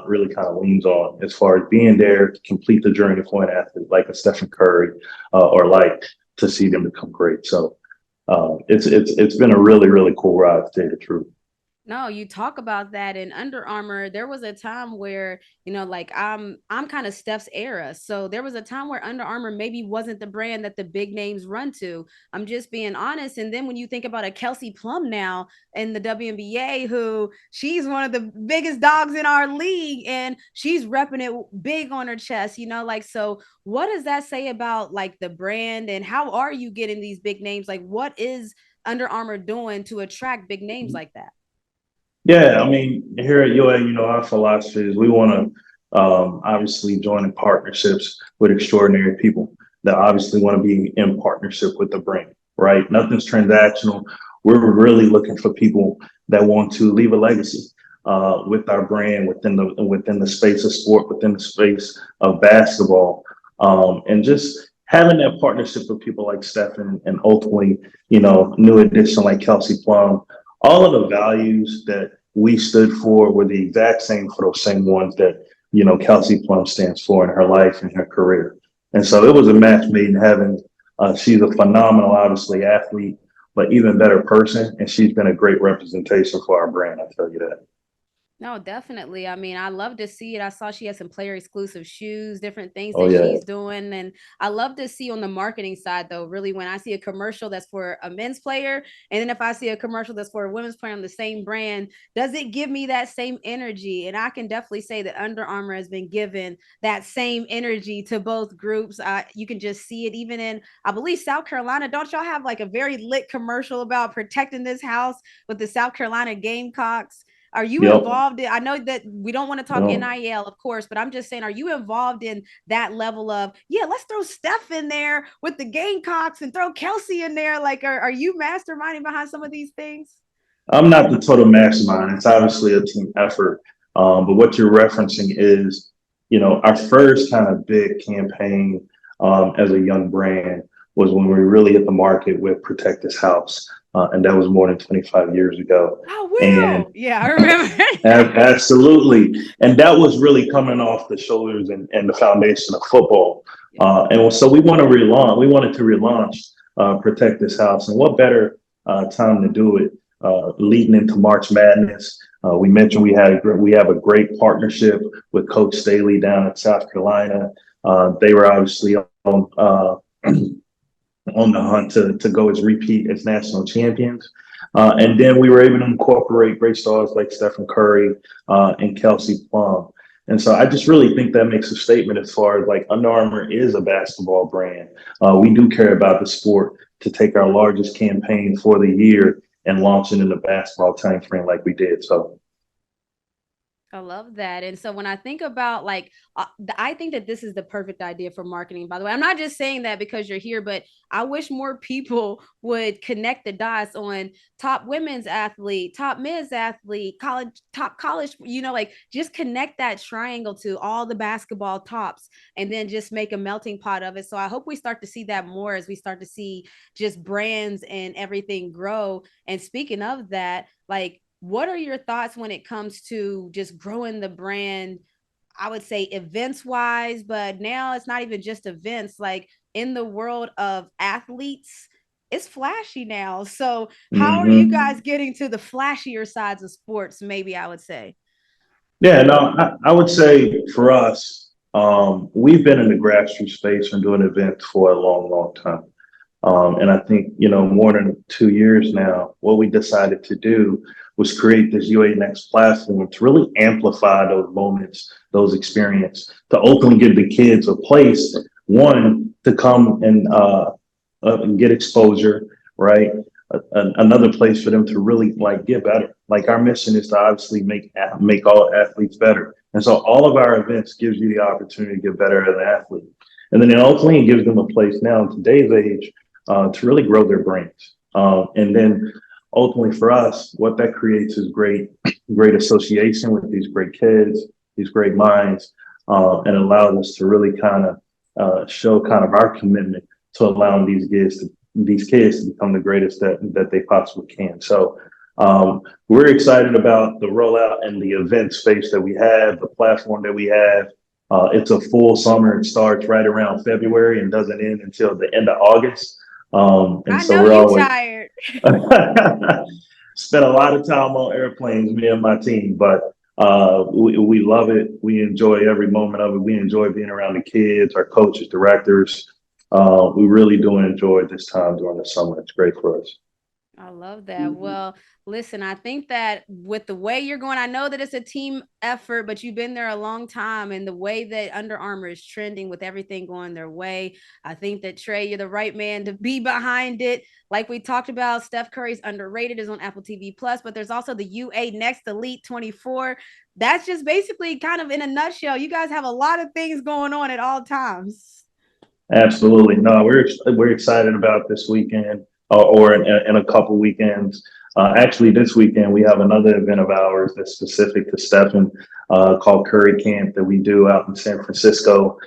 really kind of leans on as far as being there to complete the journey for an athlete like a Stephen Curry, or like to see them become great. So it's been a really, really cool ride, to tell you the truth. No, you talk about that in Under Armour. There was a time where, like I'm kind of Steph's era. So there was a time where Under Armour maybe wasn't the brand that the big names run to. I'm just being honest. And then when you think about a Kelsey Plum now in the WNBA, who she's one of the biggest dogs in our league and she's repping it big on her chest, so what does that say about like the brand and how are you getting these big names? Like what is Under Armour doing to attract big names like that? Yeah, I mean, here at UA, our philosophy is we want to obviously join in partnerships with extraordinary people that obviously want to be in partnership with the brand, right? Nothing's transactional. We're really looking for people that want to leave a legacy with our brand within the space of sport, within the space of basketball, and just having that partnership with people like Stephen and ultimately, new addition like Kelsey Plum. All of the values that we stood for were the exact same for those same ones that, Kelsey Plum stands for in her life and her career. And so it was a match made in heaven. She's a phenomenal, obviously, athlete, but even better person. And she's been a great representation for our brand. I tell you that. No, definitely. I mean, I love to see it. I saw she has some player exclusive shoes, different things Oh, that yeah. she's doing. And I love to see on the marketing side, though, really, when I see a commercial that's for a men's player, and then if I see a commercial that's for a women's player on the same brand, does it give me that same energy? And I can definitely say that Under Armour has been given that same energy to both groups. You can just see it even in, I believe, South Carolina. Don't y'all have like a very lit commercial about protecting this house with the South Carolina Gamecocks? Are you Yep. involved in, I know that we don't want to talk Yep. NIL, of course, but I'm just saying, are you involved in that level of, yeah, let's throw Steph in there with the Gamecocks and throw Kelsey in there? Like, are you masterminding behind some of these things? I'm not the total mastermind. It's obviously a team effort. But what you're referencing is, our first kind of big campaign as a young brand was when we really hit the market with Protect This House. And that was more than 25 years ago. I And will. Yeah, I remember. absolutely. And that was really coming off the shoulders and the foundation of football. And so we wanted to relaunch Protect This House. And what better time to do it leading into March Madness? We mentioned we have a great partnership with Coach Staley down in South Carolina. They were obviously on the hunt to go as repeat as national champions. And then we were able to incorporate great stars like Stephen Curry and Kelsey Plum. And so I just really think that makes a statement as far as like Under Armour is a basketball brand. We do care about the sport to take our largest campaign for the year and launch it in the basketball timeframe like we did. So I love that. And so when I think about like, I think that this is the perfect idea for marketing, by the way. I'm not just saying that because you're here, but I wish more people would connect the dots on top women's athlete, top men's athlete, top college, like just connect that triangle to all the basketball tops and then just make a melting pot of it. So I hope we start to see that more as we start to see just brands and everything grow. And speaking of that, like, what are your thoughts when it comes to just growing the brand? I would say events wise, but now it's not even just events. Like in the world of athletes, it's flashy now. So, how are you mhm. guys getting to the flashier sides of sports? Maybe I would say. Yeah, no, I would say for us, we've been in the grassroots space and doing events for a long, long time. And I think, more than 2 years now, what we decided to do was create this UA Next platform to really amplify those moments, those experiences, to openly give the kids a place, one, to come and get exposure, right? Another place for them to really like get better. Like our mission is to obviously make all athletes better. And so all of our events gives you the opportunity to get better as an athlete. And then it ultimately gives them a place now in today's age to really grow their brains. And then ultimately for us, what that creates is great association with these great kids, these great minds, and allows us to really kind of show kind of our commitment to allowing these kids to become the greatest that they possibly can. So we're excited about the rollout and the event space that we have, the platform that we have. It's a full summer. It starts right around February and doesn't end until the end of August. And I so know we're you always tired. spent a lot of time on airplanes, me and my team, but we love it. We enjoy every moment of it. We enjoy being around the kids, our coaches, directors. We really do enjoy this time during the summer. It's great for us. I love that. Well, listen, I think that with the way you're going, I know that it's a team effort, but you've been there a long time. And the way that Under Armour is trending with everything going their way, I think that Trey, you're the right man to be behind it. Like we talked about, Steph Curry's Underrated is on Apple TV Plus, but there's also the UA Next Elite 24. That's just basically kind of in a nutshell. You guys have a lot of things going on at all times. Absolutely. No, we're excited about this weekend or in a couple weekends. Actually, this weekend we have another event of ours that's specific to Stephen called Curry Camp that we do out in San Francisco.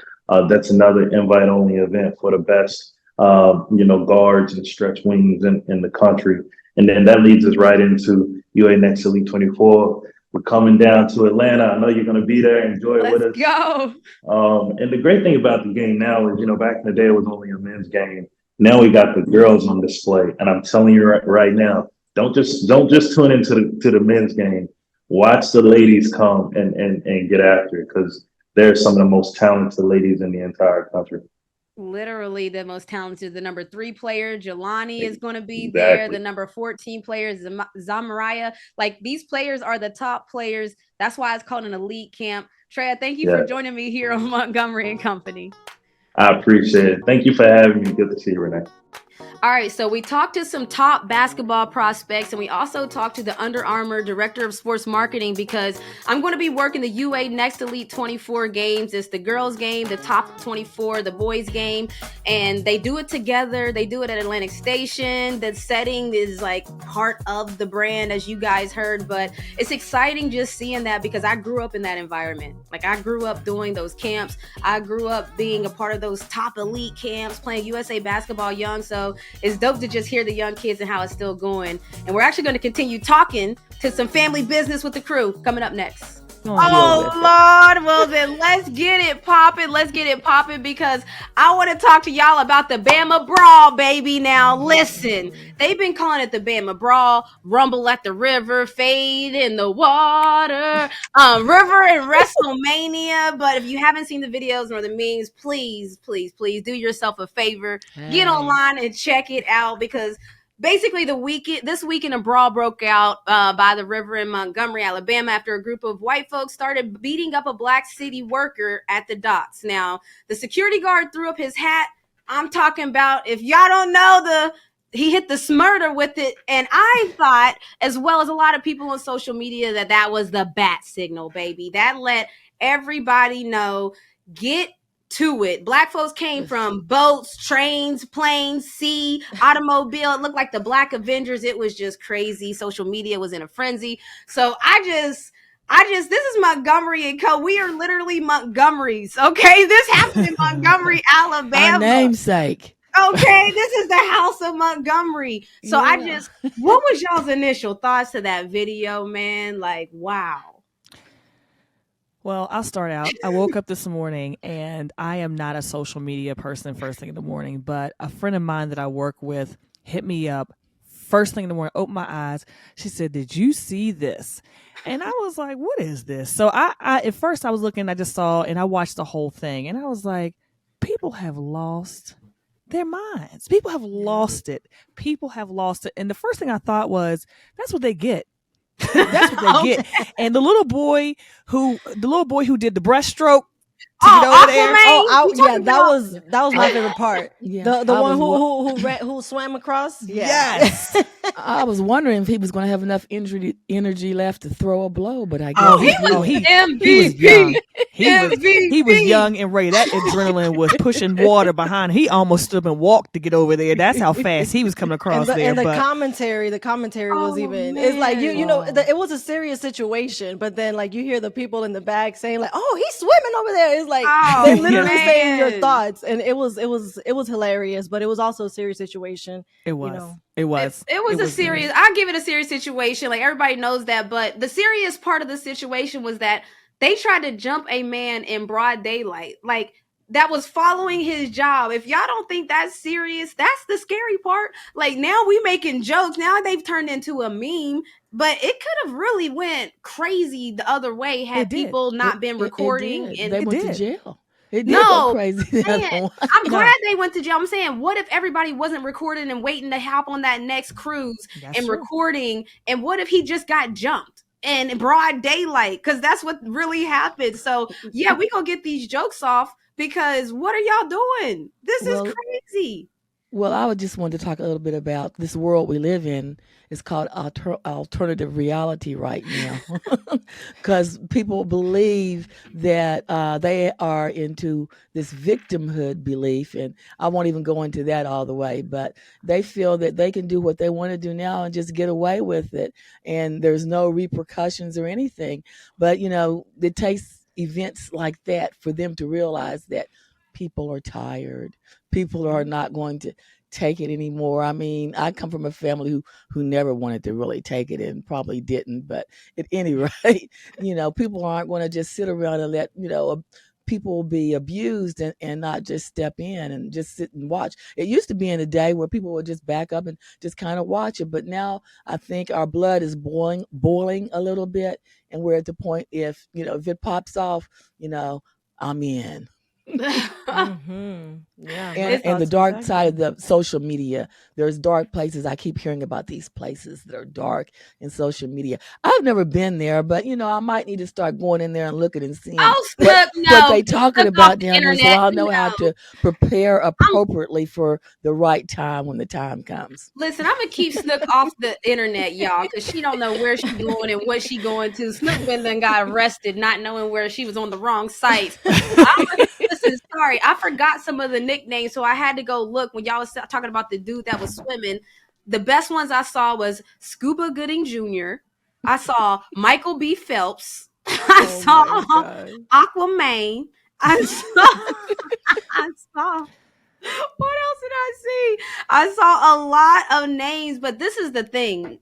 That's another invite-only event for the best, guards and stretch wings in the country. And then that leads us right into UA Next Elite 24. We're coming down to Atlanta. I know you're going to be there. Enjoy it with us. Let's go. And the great thing about the game now is, back in the day, it was only a men's game. Now we got the girls on display. And I'm telling you right now, don't just tune into the men's game. Watch the ladies come and get after it, because they're some of the most talented ladies in the entire country. Literally the most talented. The number 3 player, Jaloni, is going to be there. The number 14 player is Zamareya. Like, these players are the top players. That's why it's called an elite camp. Trey, thank you for joining me here on Montgomery and Company. I appreciate it. Thank you for having me. Good to see you, Renee. All right, so we talked to some top basketball prospects, and we also talked to the Under Armour Director of Sports Marketing, because I'm going to be working the UA Next Elite 24 games. It's the girls game, the top 24, the boys game, and they do it together. They do it at Atlantic Station. The setting is like part of the brand, as you guys heard, but it's exciting just seeing that, because I grew up in that environment. Like, I grew up doing those camps. I grew up being a part of those top elite camps, playing USA basketball young, so it's dope to just hear the young kids and how it's still going. And we're actually going to continue talking to some family business with the crew coming up next. Oh, Lord. Well, then let's get it popping. Let's get it popping, because I want to talk to y'all about the Bama Brawl, baby. Now, listen, they've been calling it the Bama Brawl, Rumble at the River, Fade in the Water, River and WrestleMania. But if you haven't seen the videos or the memes, please, please, please do yourself a favor. Get online and check it out, because basically, this weekend, a brawl broke out by the river in Montgomery, Alabama, after a group of white folks started beating up a black city worker at the docks. Now, the security guard threw up his hat. I'm talking about, if y'all don't know, he hit the smurder with it. And I thought, as well as a lot of people on social media, that was the bat signal, baby. That let everybody know, get to it. Black folks came from boats, trains, planes, sea, automobile. It looked like the Black Avengers. It was just crazy. Social media was in a frenzy. So I just, this is Montgomery and Co. We are literally Montgomerys. Okay. This happened in Montgomery, Alabama. Our namesake. Okay. This is the house of Montgomery. So what was y'all's initial thoughts to that video, man? Like, wow. Well, I'll start out. I woke up this morning, and I am not a social media person first thing in the morning, but a friend of mine that I work with hit me up first thing in the morning, opened my eyes. She said, "Did you see this?" And I was like, "What is this?" So I at first I was looking, I just saw, and I watched the whole thing, and I was like, people have lost their minds. People have lost it. People have lost it. And the first thing I thought was, that's what they get. That's what they get. And the little boy who did the breaststroke to get over there. That was my favorite part. Yeah. The one who swam across. Yeah. Yes. I was wondering if he was going to have enough energy left to throw a blow, but I guess he was young. He was young and ready. That adrenaline was pushing water behind him. He almost stood up and walked to get over there. That's how fast he was coming across there. And the commentary was even. It's like it was a serious situation, but then like you hear the people in the back saying like, "Oh, he's swimming over there." It's like they're literally saying your thoughts, and it was hilarious, but it was also a serious situation. It was. It was a serious. I give it a serious situation. Like, everybody knows that, but the serious part of the situation was that they tried to jump a man in broad daylight. Like, that was following his job. If y'all don't think that's serious, that's the scary part. Like, now we making jokes. Now they've turned into a meme, but it could have really went crazy the other way had people not been recording. And they went to jail. It did go No, crazy. The other man, one. I'm glad they went to jail. I'm saying, what if everybody wasn't recording and waiting to hop on that next cruise That's and true. recording? And what if he just got jumped in broad daylight? Because that's what really happened. So yeah, we gonna get these jokes off because what are y'all doing? This is Well, crazy. Well, I would just want to talk a little bit about this world we live in. It's called alternative reality right now, because people believe that they are into this victimhood belief, and I won't even go into that all the way. But they feel that they can do what they want to do now and just get away with it, and there's no repercussions or anything. But it takes events like that for them to realize that people are tired. People are not going to take it anymore. I mean, I come from a family who never wanted to really take it and probably didn't. But at any rate, people aren't going to just sit around and let, people be abused and not just step in and just sit and watch. It used to be in a day where people would just back up and just kind of watch it. But now I think our blood is boiling a little bit. And we're at the point if it pops off, I'm in. Yeah, and the dark side of the social media, there's dark places. I keep hearing about these places that are dark in social media. I've never been there, but I might need to start going in there and looking and seeing what they talking about down there, so I'll know how to prepare appropriately for the right time when the time comes. Listen, I'm gonna keep Snook off the internet, y'all, because she don't know where she's going and what she going to. Snook then got arrested, not knowing where she was on the wrong site. Listen, sorry, I forgot some of the nicknames, so I had to go look when y'all was talking about the dude that was swimming. The best ones I saw was Scuba Gooding Jr. I saw Michael B. Phelps. I saw Aquaman. I saw. What else did I see? I saw a lot of names, but this is the thing.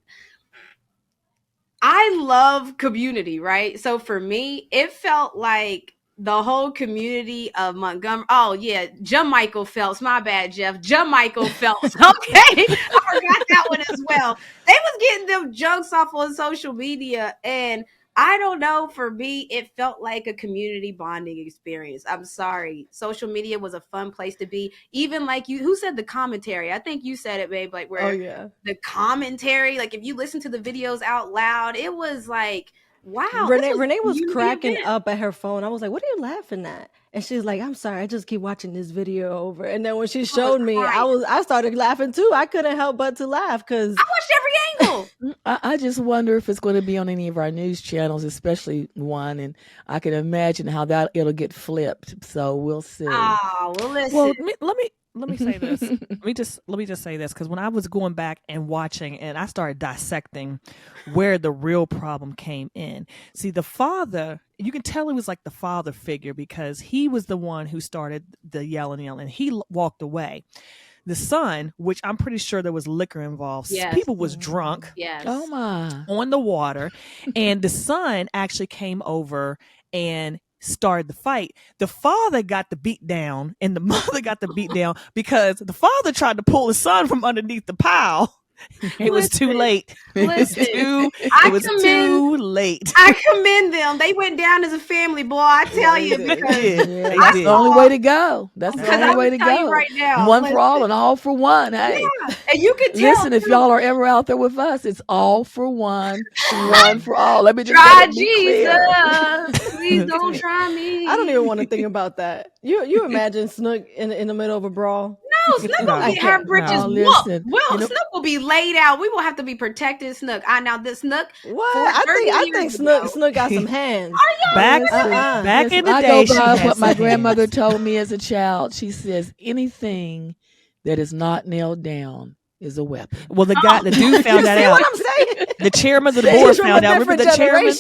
I love community, right? So for me, it felt like the whole community of Montgomery. Oh yeah, Michael Phelps. My bad, Jeff. Michael Phelps. Okay, I forgot that one as well. They was getting them jokes off on social media, and I don't know. For me, it felt like a community bonding experience. I'm sorry. Social media was a fun place to be. Even like you, who said the commentary? I think you said it, babe. Like where the commentary, like if you listen to the videos out loud, it was like, wow. Renee was cracking up at her phone. I was like, what are you laughing at? And she's like, I'm sorry, I just keep watching this video over. And then when she showed me, I started laughing too. I couldn't help but to laugh because I watched every angle. I just wonder if it's going to be on any of our news channels, especially one, and I can imagine how it'll get flipped. So we'll see. Oh, well, listen. Well, let me say this. let me just say this, because when I was going back and watching, and I started dissecting where the real problem came in. See, the father, you can tell he was like the father figure because he was the one who started the yelling, and he walked away. The son, which I'm pretty sure there was liquor involved. Yes. People was drunk. Yes. Oh my. On the water, and the son actually came over and started the fight. The father got the beat down and the mother got the beat down because the father tried to pull the son from underneath the pile. It was too late. It was too late. I commend them. They went down as a family, boy. I tell you, because that's the only way to go. That's the only way to go. Right now, one for all and all for one. Hey, and you can tell. Listen, if y'all are ever out there with us, it's all for one, one for all. Let me just try Jesus. Please don't try me. I don't even want to think about that. You imagine Snook in the middle of a brawl? No, Snook will get her britches whooped. Well, Snook will be laid out. We will have to be protecting Snook. Now this Snook. What? I think Snook got some hands. Back in the I day, go by what my grandmother told me as a child. She says anything that is not nailed down is a weapon. Well, the dude found that out. What I'm saying? The chairman of the board found out. Remember the chairman?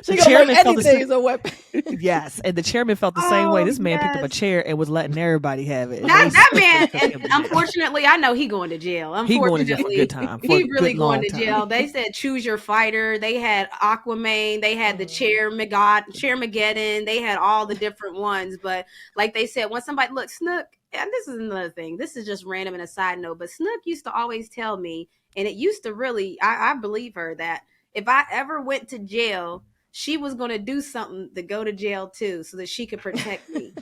The chairman felt the same. A weapon. Yes, and the chairman felt the same way. This man picked up a chair and was letting everybody have it. That man, and unfortunately, I know he going to jail. He going to jail for a good time. He really going to jail. They said choose your fighter. They had Aquaman. They had the Chairmageddon. They had all the different ones. But like they said, when somebody Snook. And this is another thing. This is just random and a side note. But Snook used to always tell me, and it used to really, I believe her, that if I ever went to jail, she was going to do something to go to jail too, so that she could protect me.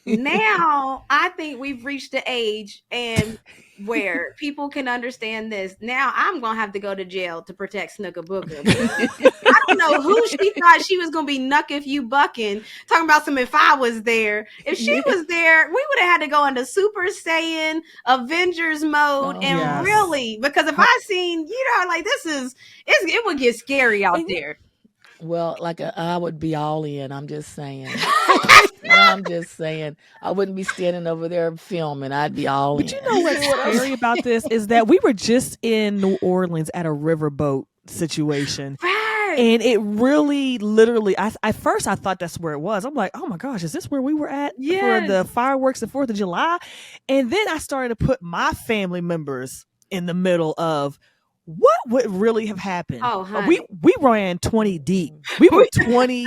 Now I think we've reached the age and where people can understand this. Now I'm gonna have to go to jail to protect Snooka Booker. I don't know who she thought she was gonna be knuck if you bucking. Talking about some if I was there. If she was there, we would have had to go into Super Saiyan Avengers mode really, because if I seen, like it would get scary out there. Well, I would be all in. I'm just saying. I'm just saying. I wouldn't be standing over there filming. I'd be all in. But you know what's scary about this is that we were just in New Orleans at a riverboat situation. Right. And it really, literally, at first I thought that's where it was. I'm like, oh my gosh, is this where we were at for the fireworks the 4th of July? And then I started to put my family members in the middle of what would really have happened. Oh, honey. We ran 20 deep. We were 20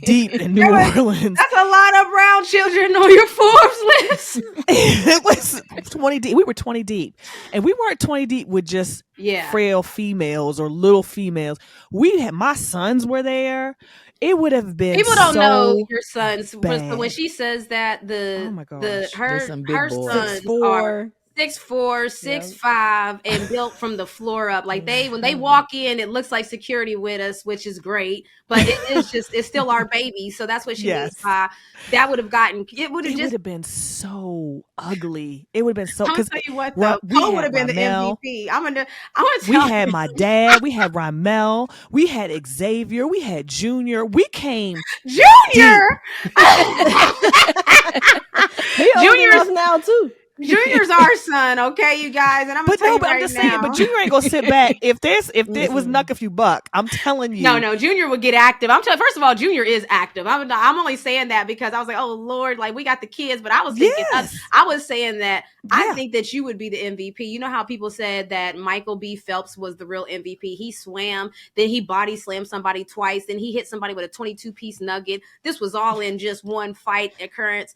deep in New Orleans. That's a lot of brown children on your Forbes list. It was 20 deep. We were 20 deep. And we weren't 20 deep with just frail females or little females. My sons were there. It would have been people don't know your sons. bad. So when she says that her sons 6'4", 6'4", 6'5", and built from the floor up. Like when they walk in, it looks like security with us, which is great. But it's still our baby. So that's what she means by that would have been so ugly. It would have been so. I'm gonna tell you what though, Cole would have been the MVP. I'm gonna we had my dad, we had Ramel, we had Xavier, we had Junior. We came Junior. Junior's now too. Junior's our son, okay, you guys, and I'm gonna tell you right now. But Junior ain't gonna sit back. If it was knuck if you buck, I'm telling you. No, Junior would get active. I'm telling. First of all, Junior is active. I'm only saying that because I was like, oh Lord, like we got the kids, but I was thinking, I was saying that I think that you would be the MVP. You know how people said that Michael B. Phelps was the real MVP. He swam, then he body slammed somebody twice, then he hit somebody with a 22-piece nugget. This was all in just one fight occurrence.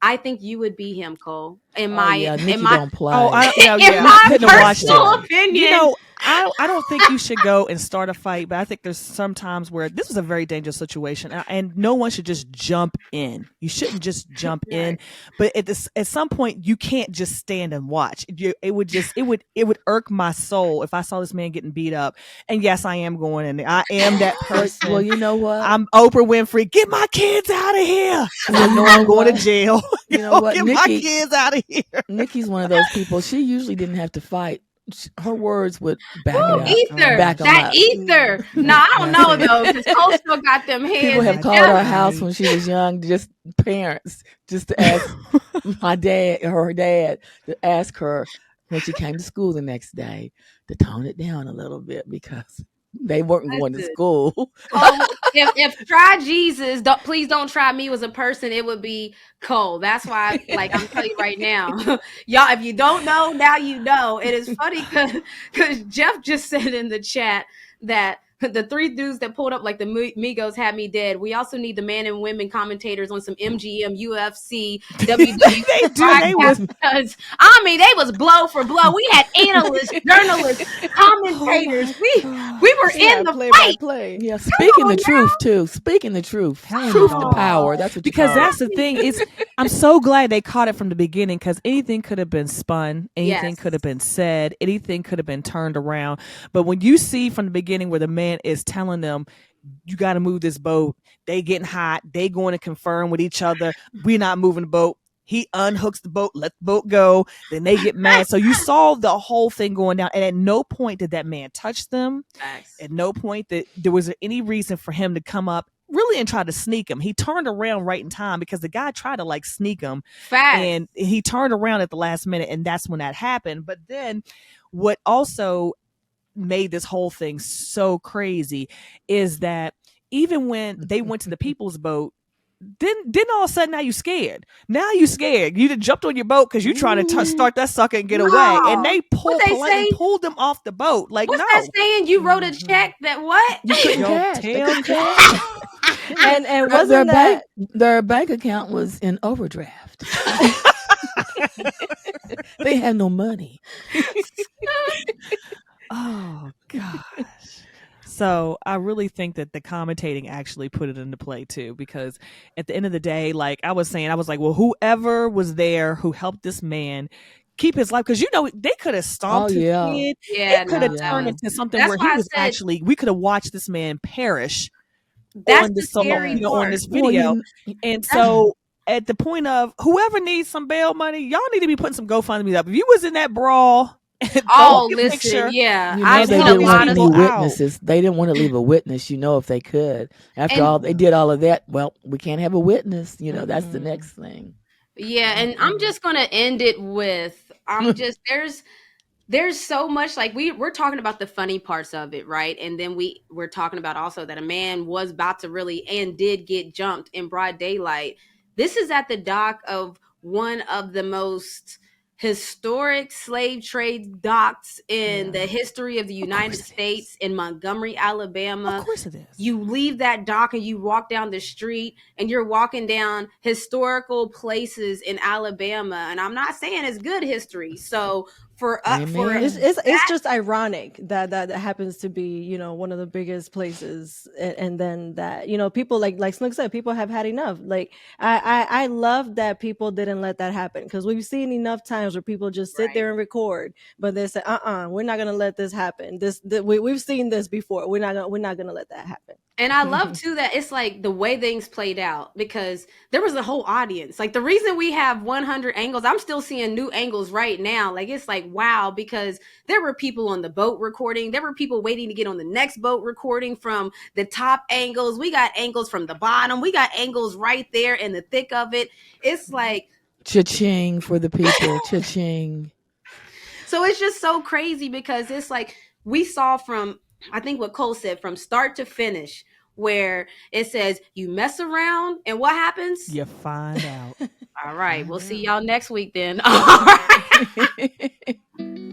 I think you would be him, Cole. Nikki don't play. I couldn't watch that. Opinion. I don't think you should go and start a fight, but I think there's some times where this was a very dangerous situation, and no one should just jump in. You shouldn't just jump in, but at some point you can't just stand and watch. It would irk my soul if I saw this man getting beat up. And yes, I am going in there. I am that person. Well, you know what? I'm Oprah Winfrey. Get my kids out of here. I know I'm going to jail. You know what? Get my kids out of here. Nikki's one of those people. She usually didn't have to fight. Her words would back it up. Ether. Back that ether. No, I don't know though, because Cole still got them hands. People have called our house when she was young, just parents, just to ask her dad, to ask her when she came to school the next day to tone it down a little bit because they weren't going to school. If try Jesus, please don't try me as a person, it would be Cole. That's why, I'm telling you right now, y'all, if you don't know, now you know. It is funny because Jeff just said in the chat that the 3 dudes that pulled up like the Migos had me dead. We also need the man and women commentators on some MGM, UFC, WWE. They was blow for blow. We had analysts, journalists, commentators. We were in the fight. Yeah, speaking the truth too. Speaking the truth. Truth to power. That's what you because call that's the thing. I'm so glad they caught it from the beginning because anything could have been spun, anything could have been said, anything could have been turned around. But when you see from the beginning where the man is telling them, you got to move this boat. They getting hot. They going to confirm with each other. We're not moving the boat. He unhooks the boat, let the boat go. Then they get mad. So you saw the whole thing going down. And at no point did that man touch them. Nice. At no point that there was any reason for him to come up really and try to sneak him. He turned around right in time because the guy tried to sneak him. Facts. And he turned around at the last minute. And that's when that happened. But then what also made this whole thing so crazy is that even when they went to the people's boat, then all of a sudden now you scared. Now you scared. You jumped on your boat because you're trying to start that sucker and get away. And they pulled them off the boat. What's that saying? You wrote a check that what? You couldn't cash. And wasn't their bank account was in overdraft. They had no money. Oh gosh. So I really think that the commentating actually put it into play too, because at the end of the day, like I was saying, I was like, well, whoever was there who helped this man keep his life, because they could have stomped his kid. Yeah, It could have no, turned no. into something That's where why he I was said we could have watched this man perish that's on the this scary on part. this Well, video. you, And so at the point of whoever needs some bail money, y'all need to be putting some GoFundMe up. If you was in that brawl, Oh, listen, yeah, you know I've they seen a didn't want lot of any stuff. witnesses. They didn't want to leave a witness. You know, if they could, after And all they did all of that, well, we can't have a witness. You know, that's the next thing. yeah, and I'm just gonna end it with there's so much, like we're talking about the funny parts of it, right? And then we're talking about also that a man was about to really and did get jumped in broad daylight. This is at the dock of one of the most historic slave trade docks in the history of the United States, in Montgomery, Alabama. Of course it is. You leave that dock and you walk down the street and you're walking down historical places in Alabama. And I'm not saying it's good history. So it's just ironic that happens to be one of the biggest places, and then that people like Snook said, people have had enough. Like I love that people didn't let that happen, because we've seen enough times where people just sit there and record, but they say we're not gonna let this happen. We've seen this before. We're not gonna let that happen. And I love too that it's like the way things played out, because there was a whole audience. Like the reason we have 100 angles, I'm still seeing new angles right now. Like it's like, wow, because there were people on the boat recording. There were people waiting to get on the next boat recording from the top angles. We got angles from the bottom. We got angles right there in the thick of it. It's like Cha-ching for the people. Cha-ching. So it's just so crazy, because it's like we saw from, I think what Cole said, from start to finish, where it says you mess around and what happens? You find out. All right. We'll see y'all next week then. All right.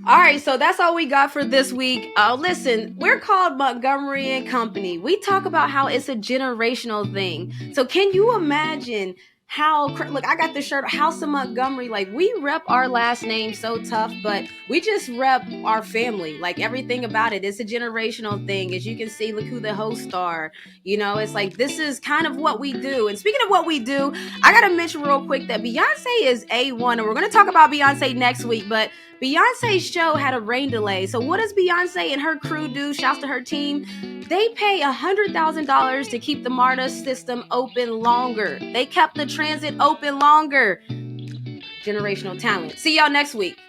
All right. So that's all we got for this week. Listen, we're called Montgomery and Company. We talk about how it's a generational thing. So can you imagine look, I got the shirt, House of Montgomery. Like, we rep our last name so tough, but we just rep our family. Like, everything about it. It's a generational thing. As you can see, look who the hosts are. It's like, this is kind of what we do. And speaking of what we do, I got to mention real quick that Beyonce is A1. And we're going to talk about Beyonce next week. But Beyonce's show had a rain delay. So what does Beyonce and her crew do? Shouts to her team. They pay $100,000 to keep the MARTA system open longer. They kept the transit open longer. Generational talent. See y'all next week.